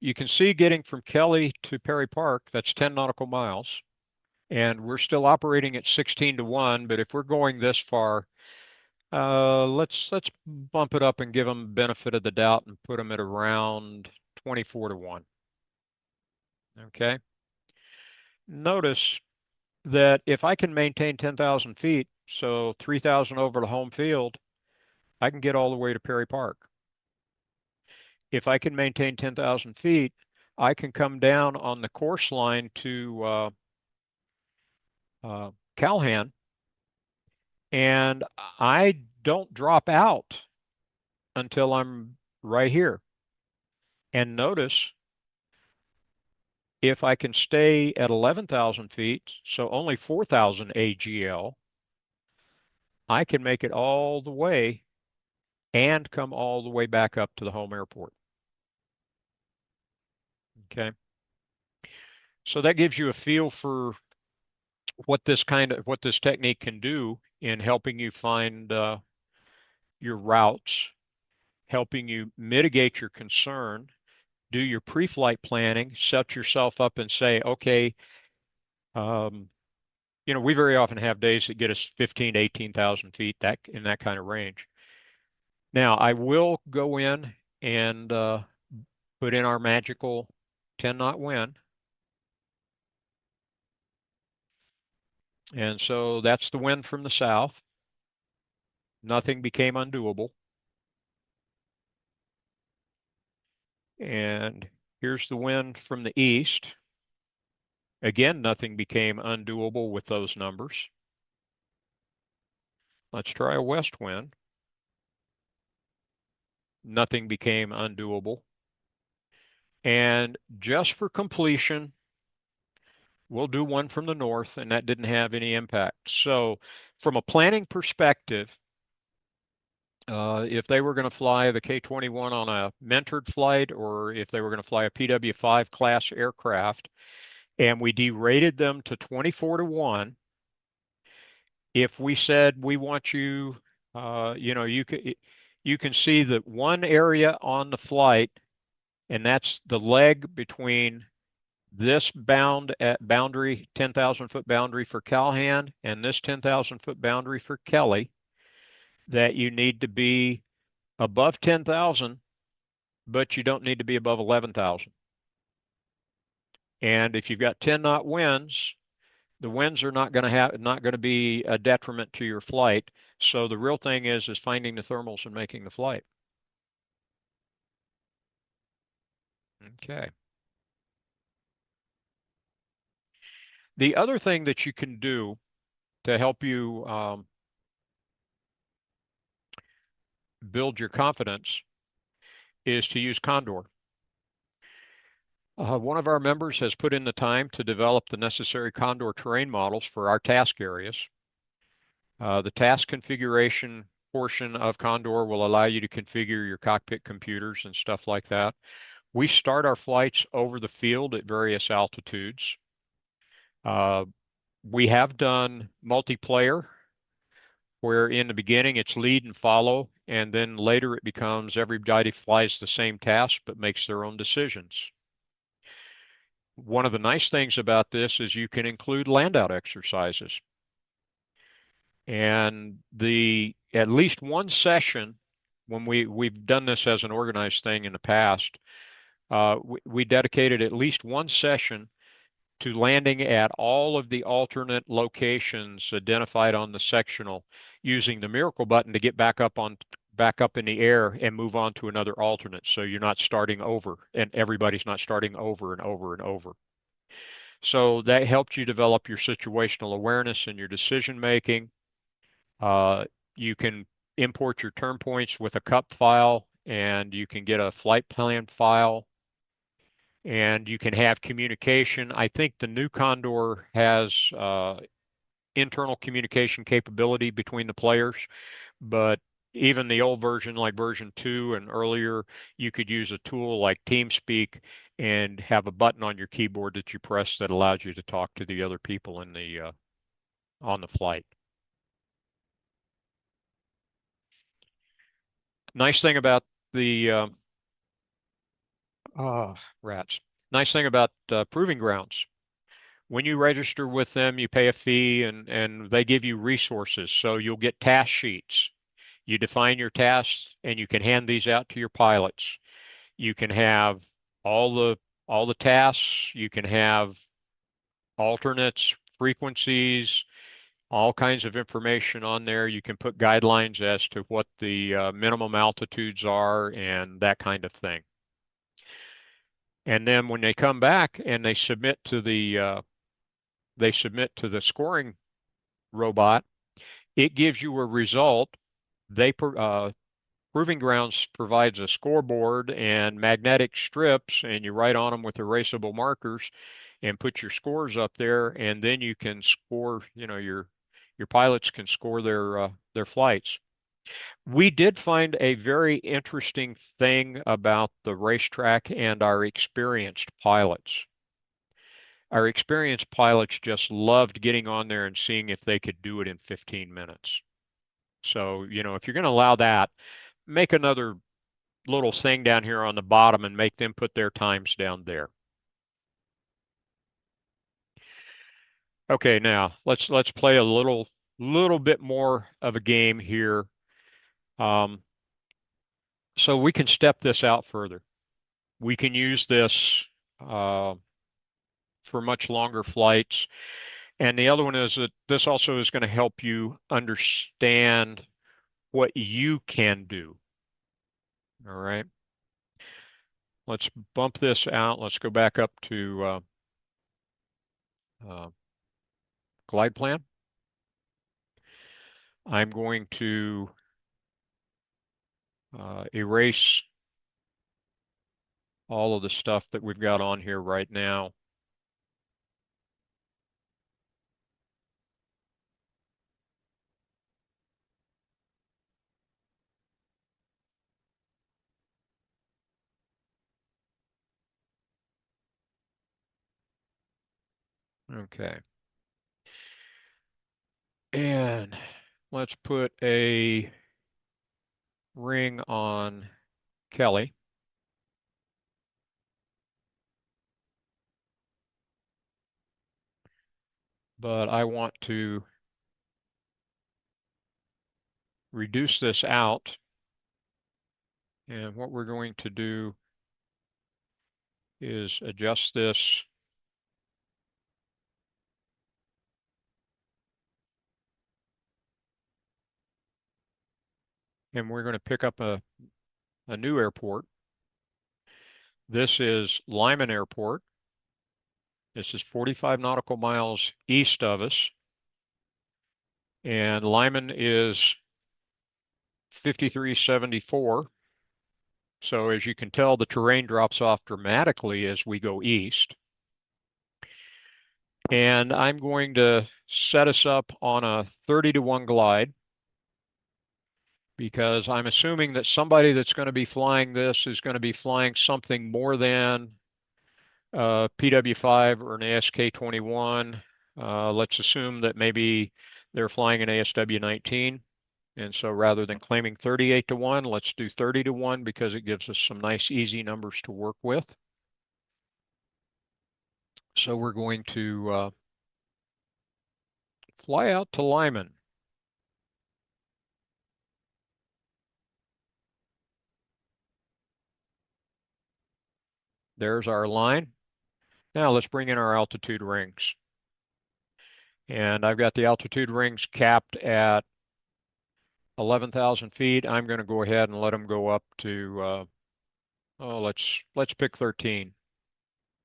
you can see getting from Kelly to Perry Park, that's 10 nautical miles. And we're still operating at 16 to 1, but if we're going this far, let's bump it up and give them benefit of the doubt and put them at around 24 to 1. Okay. Notice that if I can maintain 10,000 feet, so 3,000 over the home field, I can get all the way to Perry Park. If I can maintain 10,000 feet, I can come down on the course line to Calhan, and I don't drop out until I'm right here. And notice if I can stay at 11,000 feet, so only 4,000 AGL, I can make it all the way and come all the way back up to the home airport. Okay. So that gives you a feel for what this technique can do in helping you find your routes, helping you mitigate your concern, do your pre-flight planning, set yourself up and say, okay, um, we very often have days that get us 15 to 18,000 feet, that in that kind of range. Now, I will go in and put in our magical 10 knot wind. And so that's the wind from the south. Nothing became undoable. And here's the wind from the east. Again, nothing became undoable with those numbers. Let's try a west wind. Nothing became undoable. And just for completion, we'll do one from the north, and that didn't have any impact. So from a planning perspective, if they were going to fly the K-21 on a mentored flight, or if they were going to fly a PW5 class aircraft, and we derated them to 24 to 1, if we said we want you, you can see that one area on the flight, and that's the leg between this boundary, 10,000 foot boundary for Calhan, and this 10,000 foot boundary for Kelly, that you need to be above 10,000, but you don't need to be above 11,000. And if you've got 10 knot winds, the winds are not going to be a detriment to your flight. So the real thing is finding the thermals and making the flight. Okay. The other thing that you can do to help you build your confidence is to use Condor. One of our members has put in the time to develop the necessary Condor terrain models for our task areas. The task configuration portion of Condor will allow you to configure your cockpit computers and stuff like that. We start our flights over the field at various altitudes. We have done multiplayer, where in the beginning it's lead and follow, and then later it becomes everybody flies the same task but makes their own decisions. One of the nice things about this is you can include land-out exercises. And at least one session, when we've done this as an organized thing in the past, we dedicated at least one session to landing at all of the alternate locations identified on the sectional, using the miracle button to get back up in the air and move on to another alternate. So you're not starting over, and everybody's not starting over and over and over. So that helped you develop your situational awareness and your decision making. Uh, you can import your turn points with a cup file, and you can get a flight plan file, and you can have communication. I think the new Condor has internal communication capability between the players, but even the old version, like version 2 and earlier, you could use a tool like TeamSpeak and have a button on your keyboard that you press that allows you to talk to the other people in the on the flight. Nice thing about the uh, rats. Nice thing about proving grounds. When you register with them, you pay a fee and they give you resources. So you'll get task sheets. You define your tasks and you can hand these out to your pilots. You can have all the all the tasks, you can have alternates, frequencies, all kinds of information on there. You can put guidelines as to what the minimum altitudes are and that kind of thing. And then when they come back and they submit to the scoring robot, it gives you a result. They Proving Grounds provides a scoreboard and magnetic strips, and you write on them with erasable markers and put your scores up there, and then you can score, your pilots can score their flights. We did find a very interesting thing about the racetrack and our experienced pilots. Our experienced pilots just loved getting on there and seeing if they could do it in 15 minutes. So, if you're going to allow that, make another little thing down here on the bottom and make them put their times down there. Okay, now let's play a little bit more of a game here. Um, so we can step this out further. We can use this uh, for much longer flights. And the other one is that this also is going to help you understand what you can do. All right. Let's bump this out. Let's go back up to uh, glide plan. I'm going to erase all of the stuff that we've got on here right now. Okay. And let's put a ring on Kelly. But I want to reduce this out. And what we're going to do is adjust this. And we're going to pick up a new airport. This is Lyman Airport. This is 45 nautical miles east of us. And Lyman is 5374. So as you can tell, the terrain drops off dramatically as we go east. And I'm going to set us up on a 30-to-1 glide because I'm assuming that somebody that's going to be flying this is going to be flying something more than PW5 or an ASK-21. Let's assume that maybe they're flying an ASW-19. And so rather than claiming 38-to-1, let's do 30-to-1 because it gives us some nice easy numbers to work with. So we're going to fly out to Lyman. There's our line. Now let's bring in our altitude rings. And I've got the altitude rings capped at 11,000 feet. I'm going to go ahead and let them go up to, let's pick 13.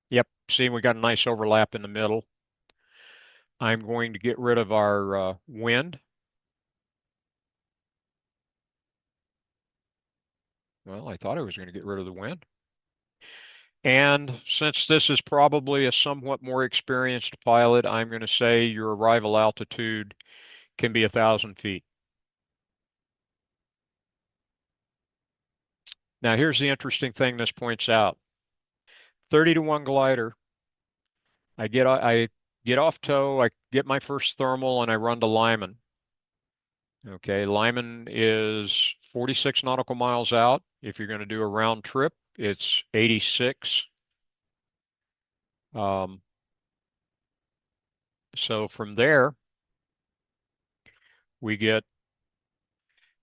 Yep, see, we got a nice overlap in the middle. I'm going to get rid of our wind. Well, I thought I was going to get rid of the wind. And since this is probably a somewhat more experienced pilot, I'm going to say your arrival altitude can be 1,000 feet. Now, here's the interesting thing this points out. 30 to 1 glider. I get off tow, I get my first thermal, and I run to Lyman. Okay, Lyman is 46 nautical miles out. If you're going to do a round trip, it's 86. Um, so from there, we get,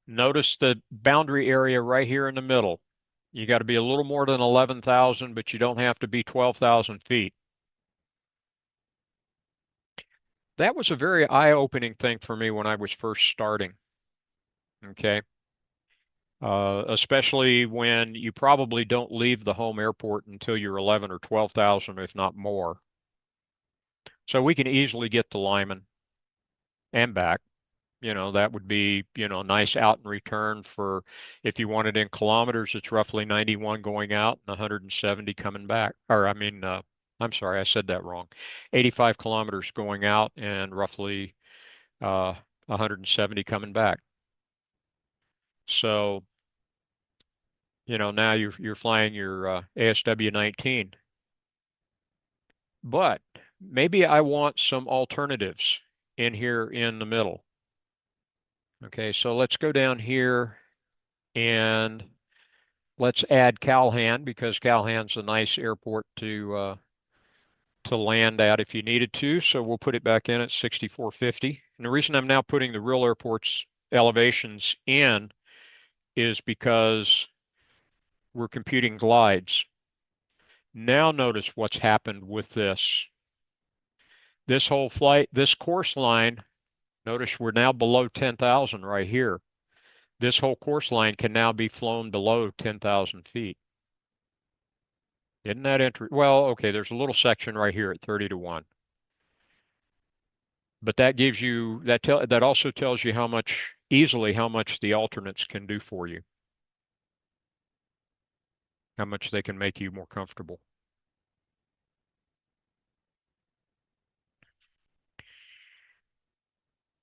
notice the boundary area right here in the middle. You got to be a little more than 11,000, but you don't have to be 12,000 feet. That was a very eye-opening thing for me when I was first starting. Okay. Especially when you probably don't leave the home airport until you're 11 or 12,000, if not more. So we can easily get to Lyman and back. That would be, nice out and return for, if you want it in kilometers, it's roughly 91 going out and 170 coming back. Or, I mean, I'm sorry, I said that wrong. 85 kilometers going out and roughly 170 coming back. So, now you're flying your ASW-19. But maybe I want some alternatives in here in the middle. Okay, so let's go down here and let's add Calhan because Calhan's a nice airport to land at if you needed to. So we'll put it back in at 6450. And the reason I'm now putting the real airport's elevations in is because we're computing glides. Now notice what's happened with this. This whole flight, this course line, notice we're now below 10,000 right here. This whole course line can now be flown below 10,000 feet. Isn't that interesting? Well, okay, there's a little section right here at 30 to 1. But that gives you that also tells you how much the alternates can do for you, how much they can make you more comfortable.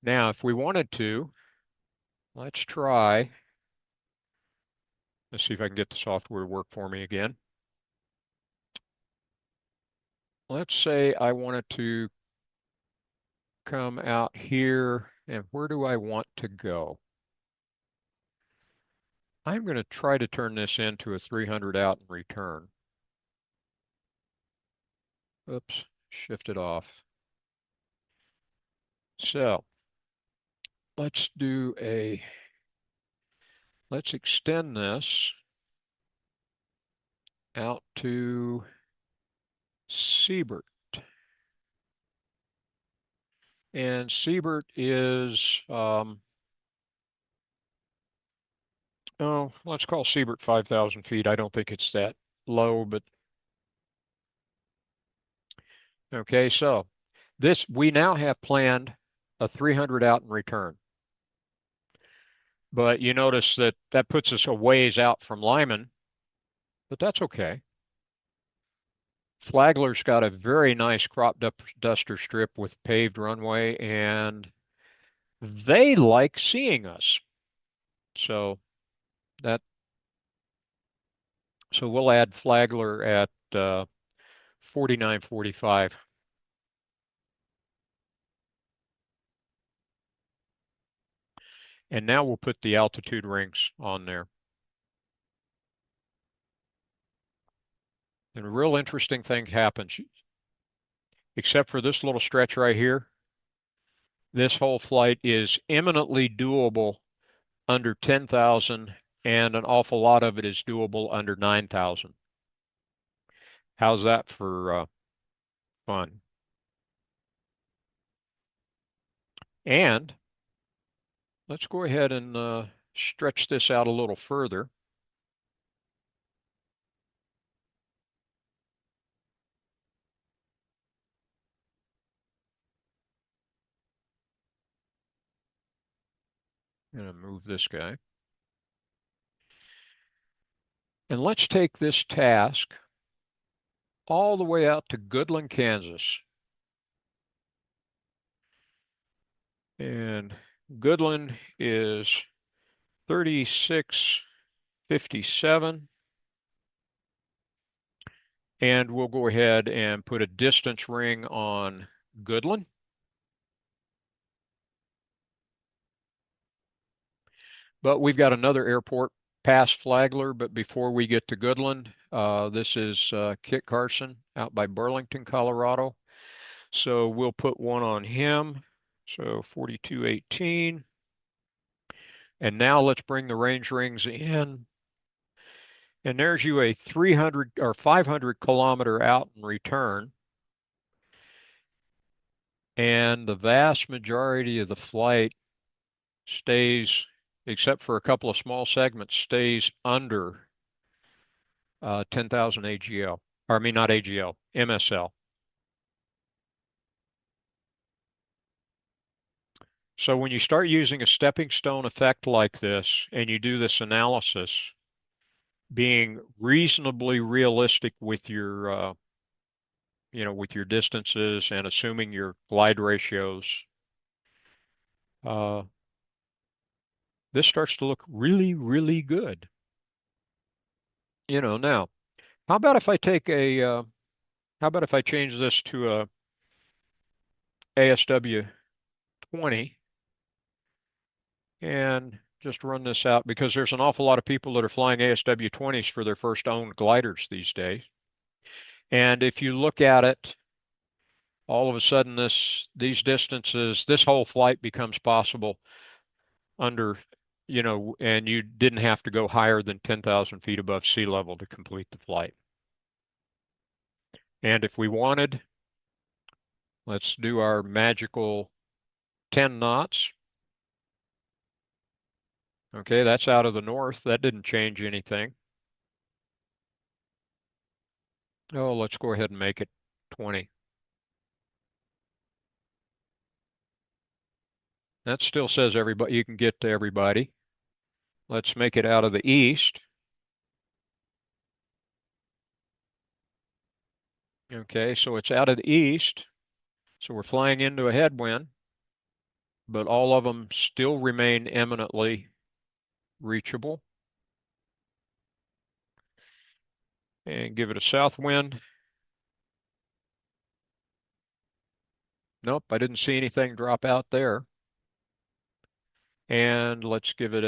Now, if we wanted to, let's try. Let's see if I can get the software to work for me again. Let's say I wanted to come out here, and where do I want to go? I'm going to try to turn this into a 300 out and return. Oops, shift it off. So let's extend this out to Siebert. And Siebert is, oh, let's call Siebert 5,000 feet. I don't think it's that low, but okay. So we now have planned a 300 out and return. But you notice that puts us a ways out from Lyman, but that's okay. Flagler's got a very nice crop duster strip with paved runway, and they like seeing us. So that so we'll add Flagler at 4945. And now we'll put the altitude rings on there. And a real interesting thing happens. Except for this little stretch right here, this whole flight is eminently doable under 10,000, and an awful lot of it is doable under 9,000. How's that for fun? And let's go ahead and stretch this out a little further. I'm going to move this guy. And let's take this task all the way out to Goodland, Kansas. And Goodland is 3657. And we'll go ahead and put a distance ring on Goodland. But we've got another airport past Flagler. But before we get to Goodland, this is Kit Carson out by Burlington, Colorado. So we'll put one on him. So 4218. And now let's bring the range rings in. And there's you a 300 or 500 kilometer out and return. And the vast majority of the flight stays, except for a couple of small segments, stays under 10,000 AGL. Or I mean, not AGL, MSL. So when you start using a stepping stone effect like this and you do this analysis, being reasonably realistic with your with your distances and assuming your glide ratios, uh, this starts to look really, really good. Now, how about if I take how about if I change this to a ASW 20 and just run this out because there's an awful lot of people that are flying ASW 20s for their first owned gliders these days. And if you look at it, all of a sudden these distances, this whole flight becomes possible under, and you didn't have to go higher than 10,000 feet above sea level to complete the flight. And if we wanted, let's do our magical 10 knots. Okay, that's out of the north. That didn't change anything. Oh, let's go ahead and make it 20. That still says everybody, you can get to everybody. Let's make it out of the east. Okay, so it's out of the east. So we're flying into a headwind, but all of them still remain eminently reachable. And give it a south wind. Nope, I didn't see anything drop out there. And let's give it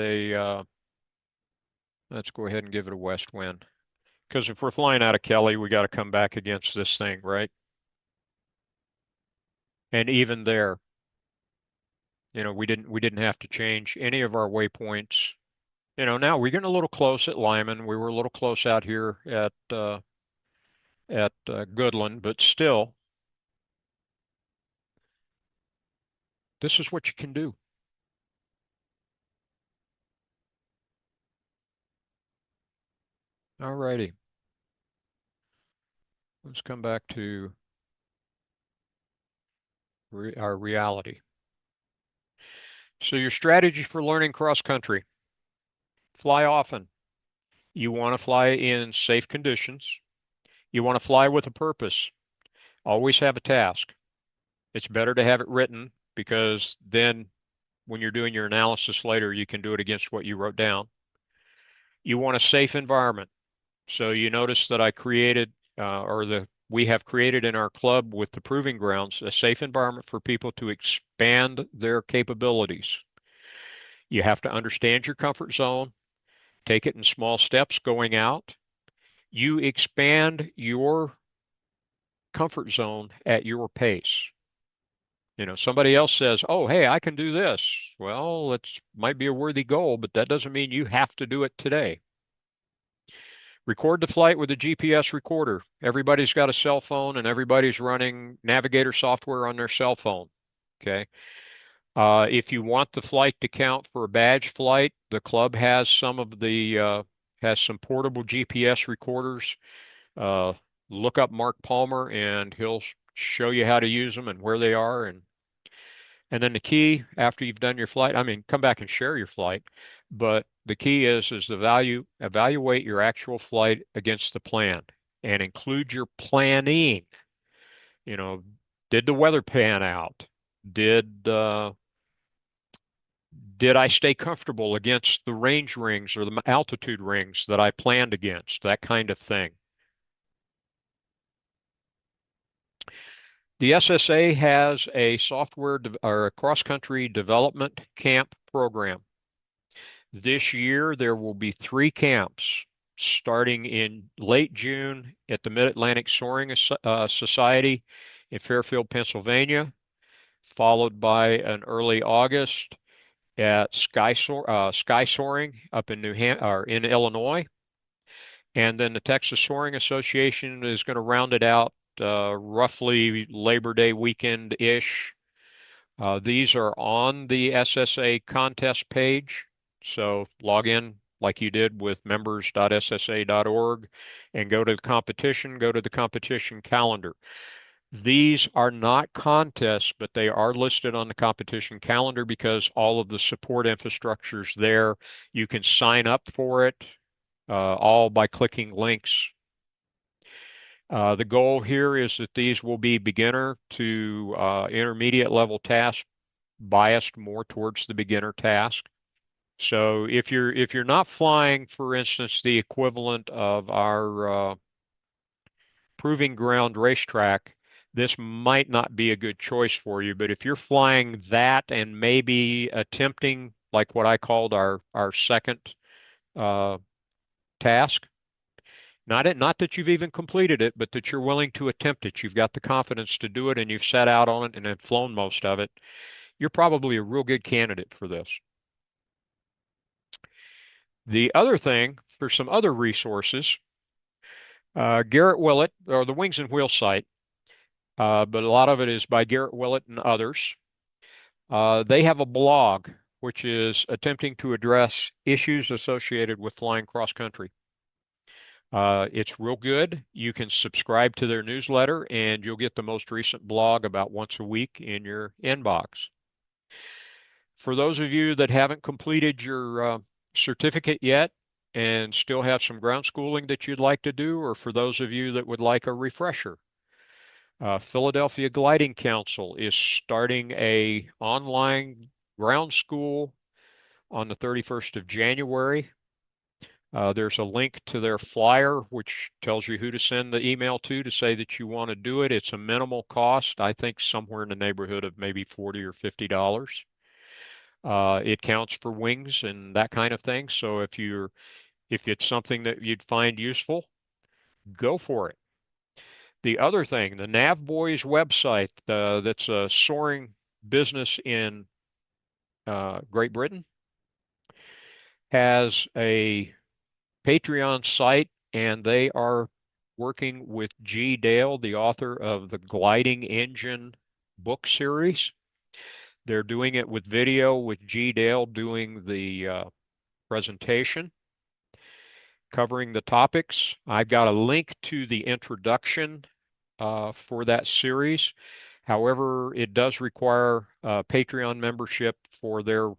let's go ahead and give it a west wind. Because if we're flying out of Kelly, we got to come back against this thing, right? And even there, we didn't have to change any of our waypoints. Now we're getting a little close at Lyman. We were a little close out here at Goodland, but still, this is what you can do. All righty. Let's come back to our reality. So your strategy for learning cross country, fly often. You want to fly in safe conditions. You want to fly with a purpose. Always have a task. It's better to have it written because then when you're doing your analysis later, you can do it against what you wrote down. You want a safe environment. So you notice that I created, we have created in our club with the Proving Grounds, a safe environment for people to expand their capabilities. You have to understand your comfort zone, take it in small steps going out. You expand your comfort zone at your pace. Somebody else says, "Oh, hey, I can do this." Well, it might be a worthy goal, but that doesn't mean you have to do it today. Record the flight with a GPS recorder. Everybody's got a cell phone and everybody's running Navigator software on their cell phone. Okay. If you want the flight to count for a badge flight, the club has has some portable GPS recorders. Uh, look up Mark Palmer and he'll show you how to use them and where they are. And And then the key after you've done your flight, I mean, come back and share your flight, but the key is the value, evaluate your actual flight against the plan and include your planning. You know, did the weather pan out? Did did I stay comfortable against the range rings or the altitude rings that I planned against? That kind of thing. The SSA has a software or a cross-country development camp program. This year, there will be 3 camps starting in late June at the Mid-Atlantic Soaring Society in Fairfield, Pennsylvania, followed by an early August at Sky Soaring up in or in Illinois, and then the Texas Soaring Association is going to round it out roughly Labor Day weekend-ish. These are on the SSA contest page, so log in like you did with members.ssa.org and go to the competition calendar. These are not contests, but they are listed on the competition calendar because all of the support infrastructure is there. You can sign up for it all by clicking links. The goal here is that these will be beginner to intermediate level tasks, biased more towards the beginner task. So if you're not flying, for instance, the equivalent of our proving ground racetrack, this might not be a good choice for you. But if you're flying that and maybe attempting like what I called our second uh, task, not that you've even completed it, but that you're willing to attempt it. You've got the confidence to do it and you've sat out on it and have flown most of it. You're probably a real good candidate for this. The other thing, for some other resources, Garrett Willett, or the Wings and Wheels site, but a lot of it is by Garrett Willett and others. They have a blog which is attempting to address issues associated with flying cross country. It's real good. You can subscribe to their newsletter and you'll get the most recent blog about once a week in your inbox. For those of you that haven't completed your certificate yet and still have some ground schooling that you'd like to do, or for those of you that would like a refresher, Philadelphia Gliding Council is starting a online ground school on the 31st of January. There's a link to their flyer, which tells you who to send the email to say that you want to do it. It's a minimal cost, I think somewhere in the neighborhood of maybe $40 or $50. It counts for wings and that kind of thing. So if it's something that you'd find useful, go for it. The other thing, the Nav Boys website, that's a soaring business in Great Britain, has a Patreon site, and they are working with G. Dale, the author of the Gliding Engine book series. They're doing it with video, with G. Dale doing the presentation, covering the topics. I've got a link to the introduction for that series. However, it does require Patreon membership for their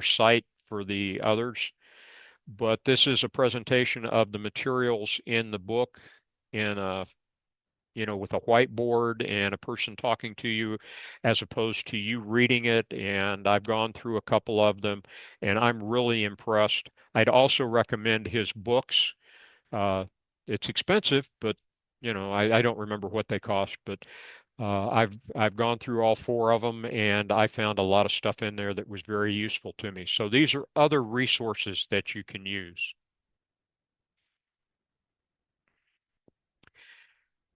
site for the others. But this is a presentation of the materials in the book in a with a whiteboard and a person talking to you as opposed to you reading it. And I've gone through a couple of them and I'm really impressed. I'd also recommend his books. Uh, it's expensive, but I don't remember what they cost, but I've gone through all 4 of them and I found a lot of stuff in there that was very useful to me. So these are other resources that you can use.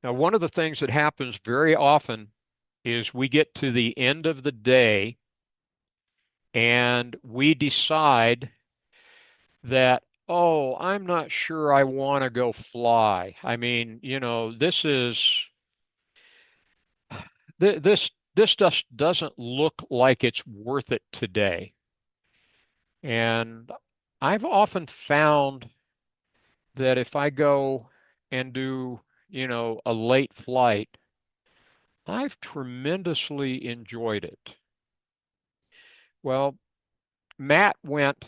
Now, one of the things that happens very often is we get to the end of the day and we decide that, oh, I'm not sure I want to go fly. I mean, this just doesn't look like it's worth it today. And I've often found that if I go and do, a late flight, I've tremendously enjoyed it. Well, Matt went,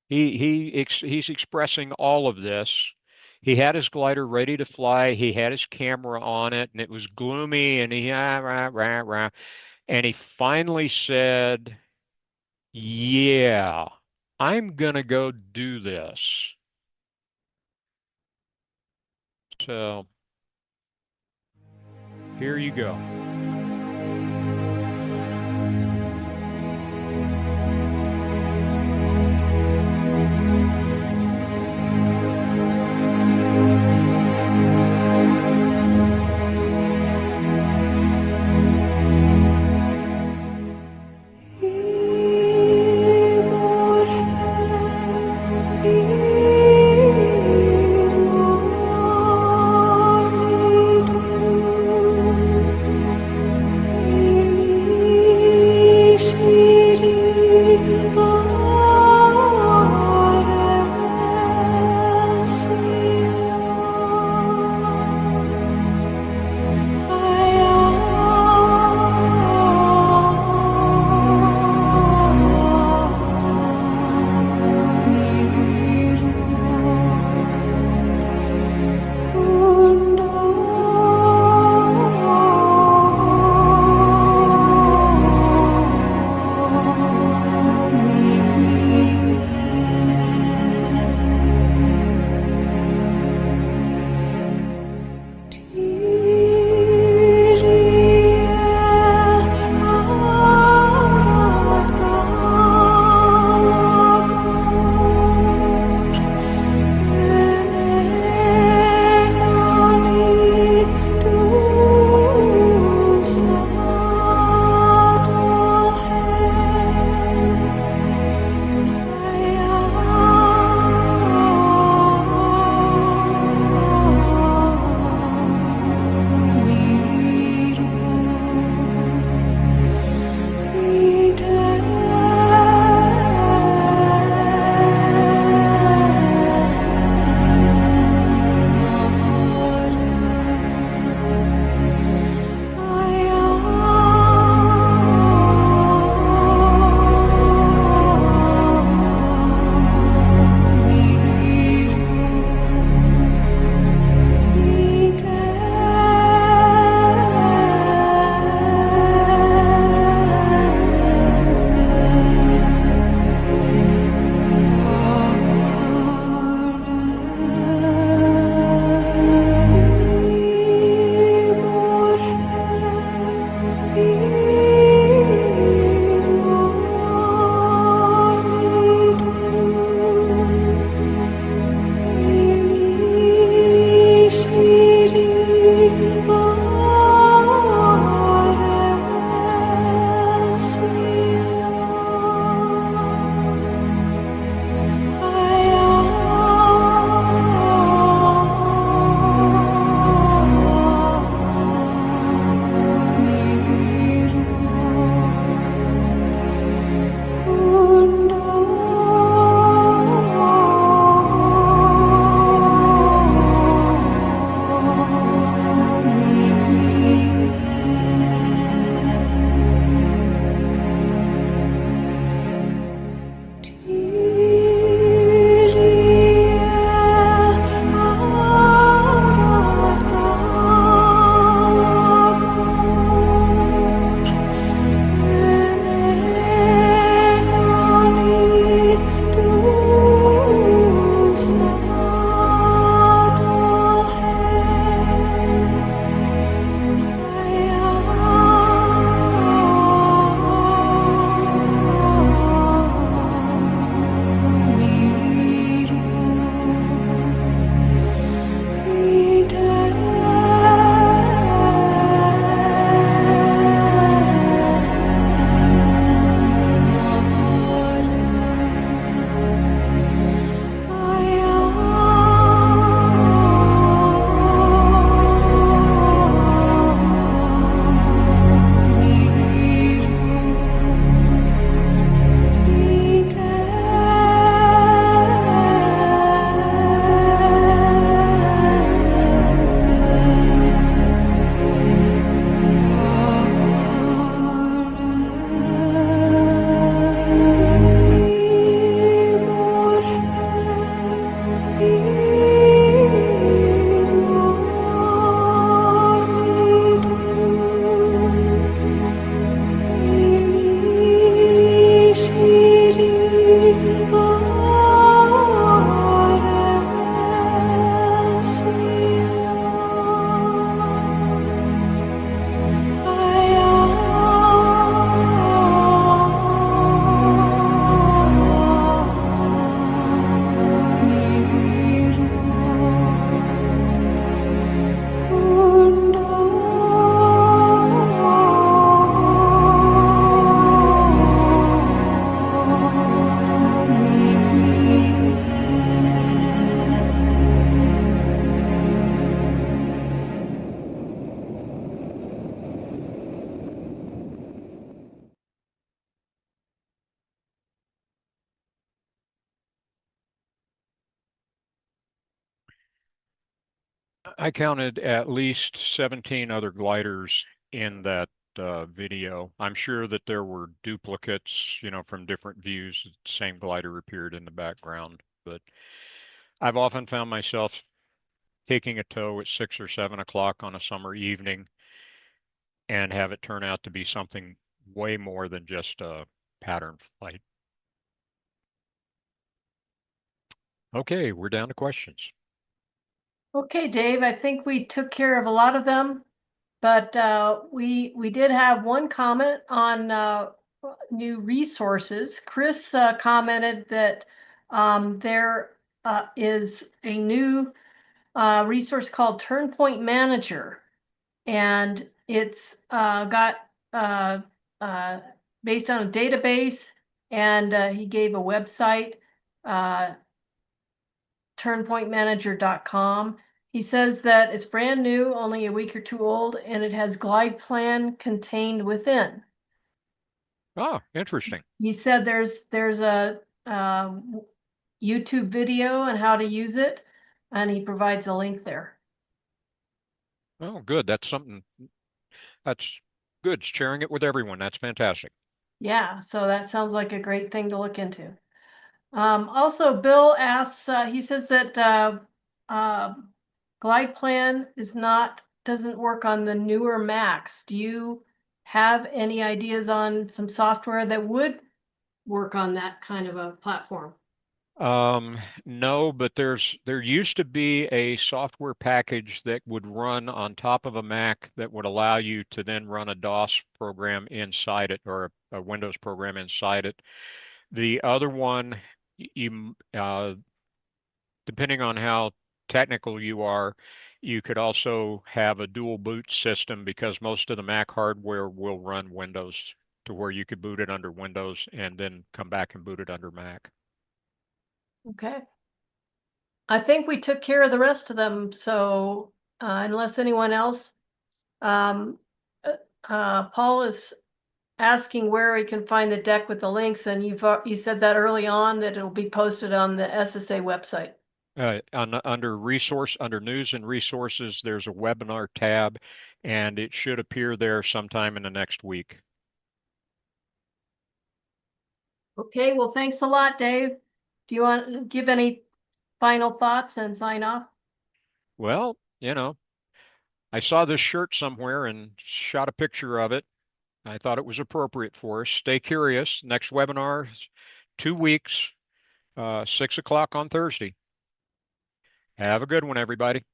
he's expressing all of this. He had his glider ready to fly. He had his camera on it, and it was gloomy, and he rah, rah, rah. And he finally said, "Yeah, I'm gonna go do this." So here you go. I counted at least 17 other gliders in that video. I'm sure that there were duplicates, from different views. The same glider appeared in the background, but I've often found myself taking a tow at 6 or 7 o'clock on a summer evening and have it turn out to be something way more than just a pattern flight. Okay, we're down to questions. Okay, Dave, I think we took care of a lot of them, but we did have one comment on new resources. Chris commented that there is a new resource called Turn Point Manager, and it's got uh, based on a database, and he gave a website, uh, turnpointmanager.com. He says that it's brand new, only a week or two old, and it has glide plan contained within. Oh, interesting. He said there's a YouTube video on how to use it, and he provides a link there. Oh, good. That's good. Sharing it with everyone. That's fantastic. Yeah, so that sounds like a great thing to look into. Also, Bill asks, he says that uh, Glide Plan doesn't work on the newer Macs. Do you have any ideas on some software that would work on that kind of a platform? No, but there used to be a software package that would run on top of a Mac that would allow you to then run a DOS program inside it or a Windows program inside it. The other one, depending on how technical you are, you could also have a dual boot system because most of the Mac hardware will run Windows to where you could boot it under Windows and then come back and boot it under Mac. Okay. I think we took care of the rest of them. So unless anyone else, um, Paul is asking where we can find the deck with the links, and you said that early on that it'll be posted on the SSA website. Under news and resources, there's a webinar tab, and it should appear there sometime in the next week. Okay, well, thanks a lot, Dave. Do you want to give any final thoughts and sign off? Well, I saw this shirt somewhere and shot a picture of it. I thought it was appropriate for us. Stay curious. Next webinar, 2 weeks, 6 o'clock on Thursday. Have a good one, everybody.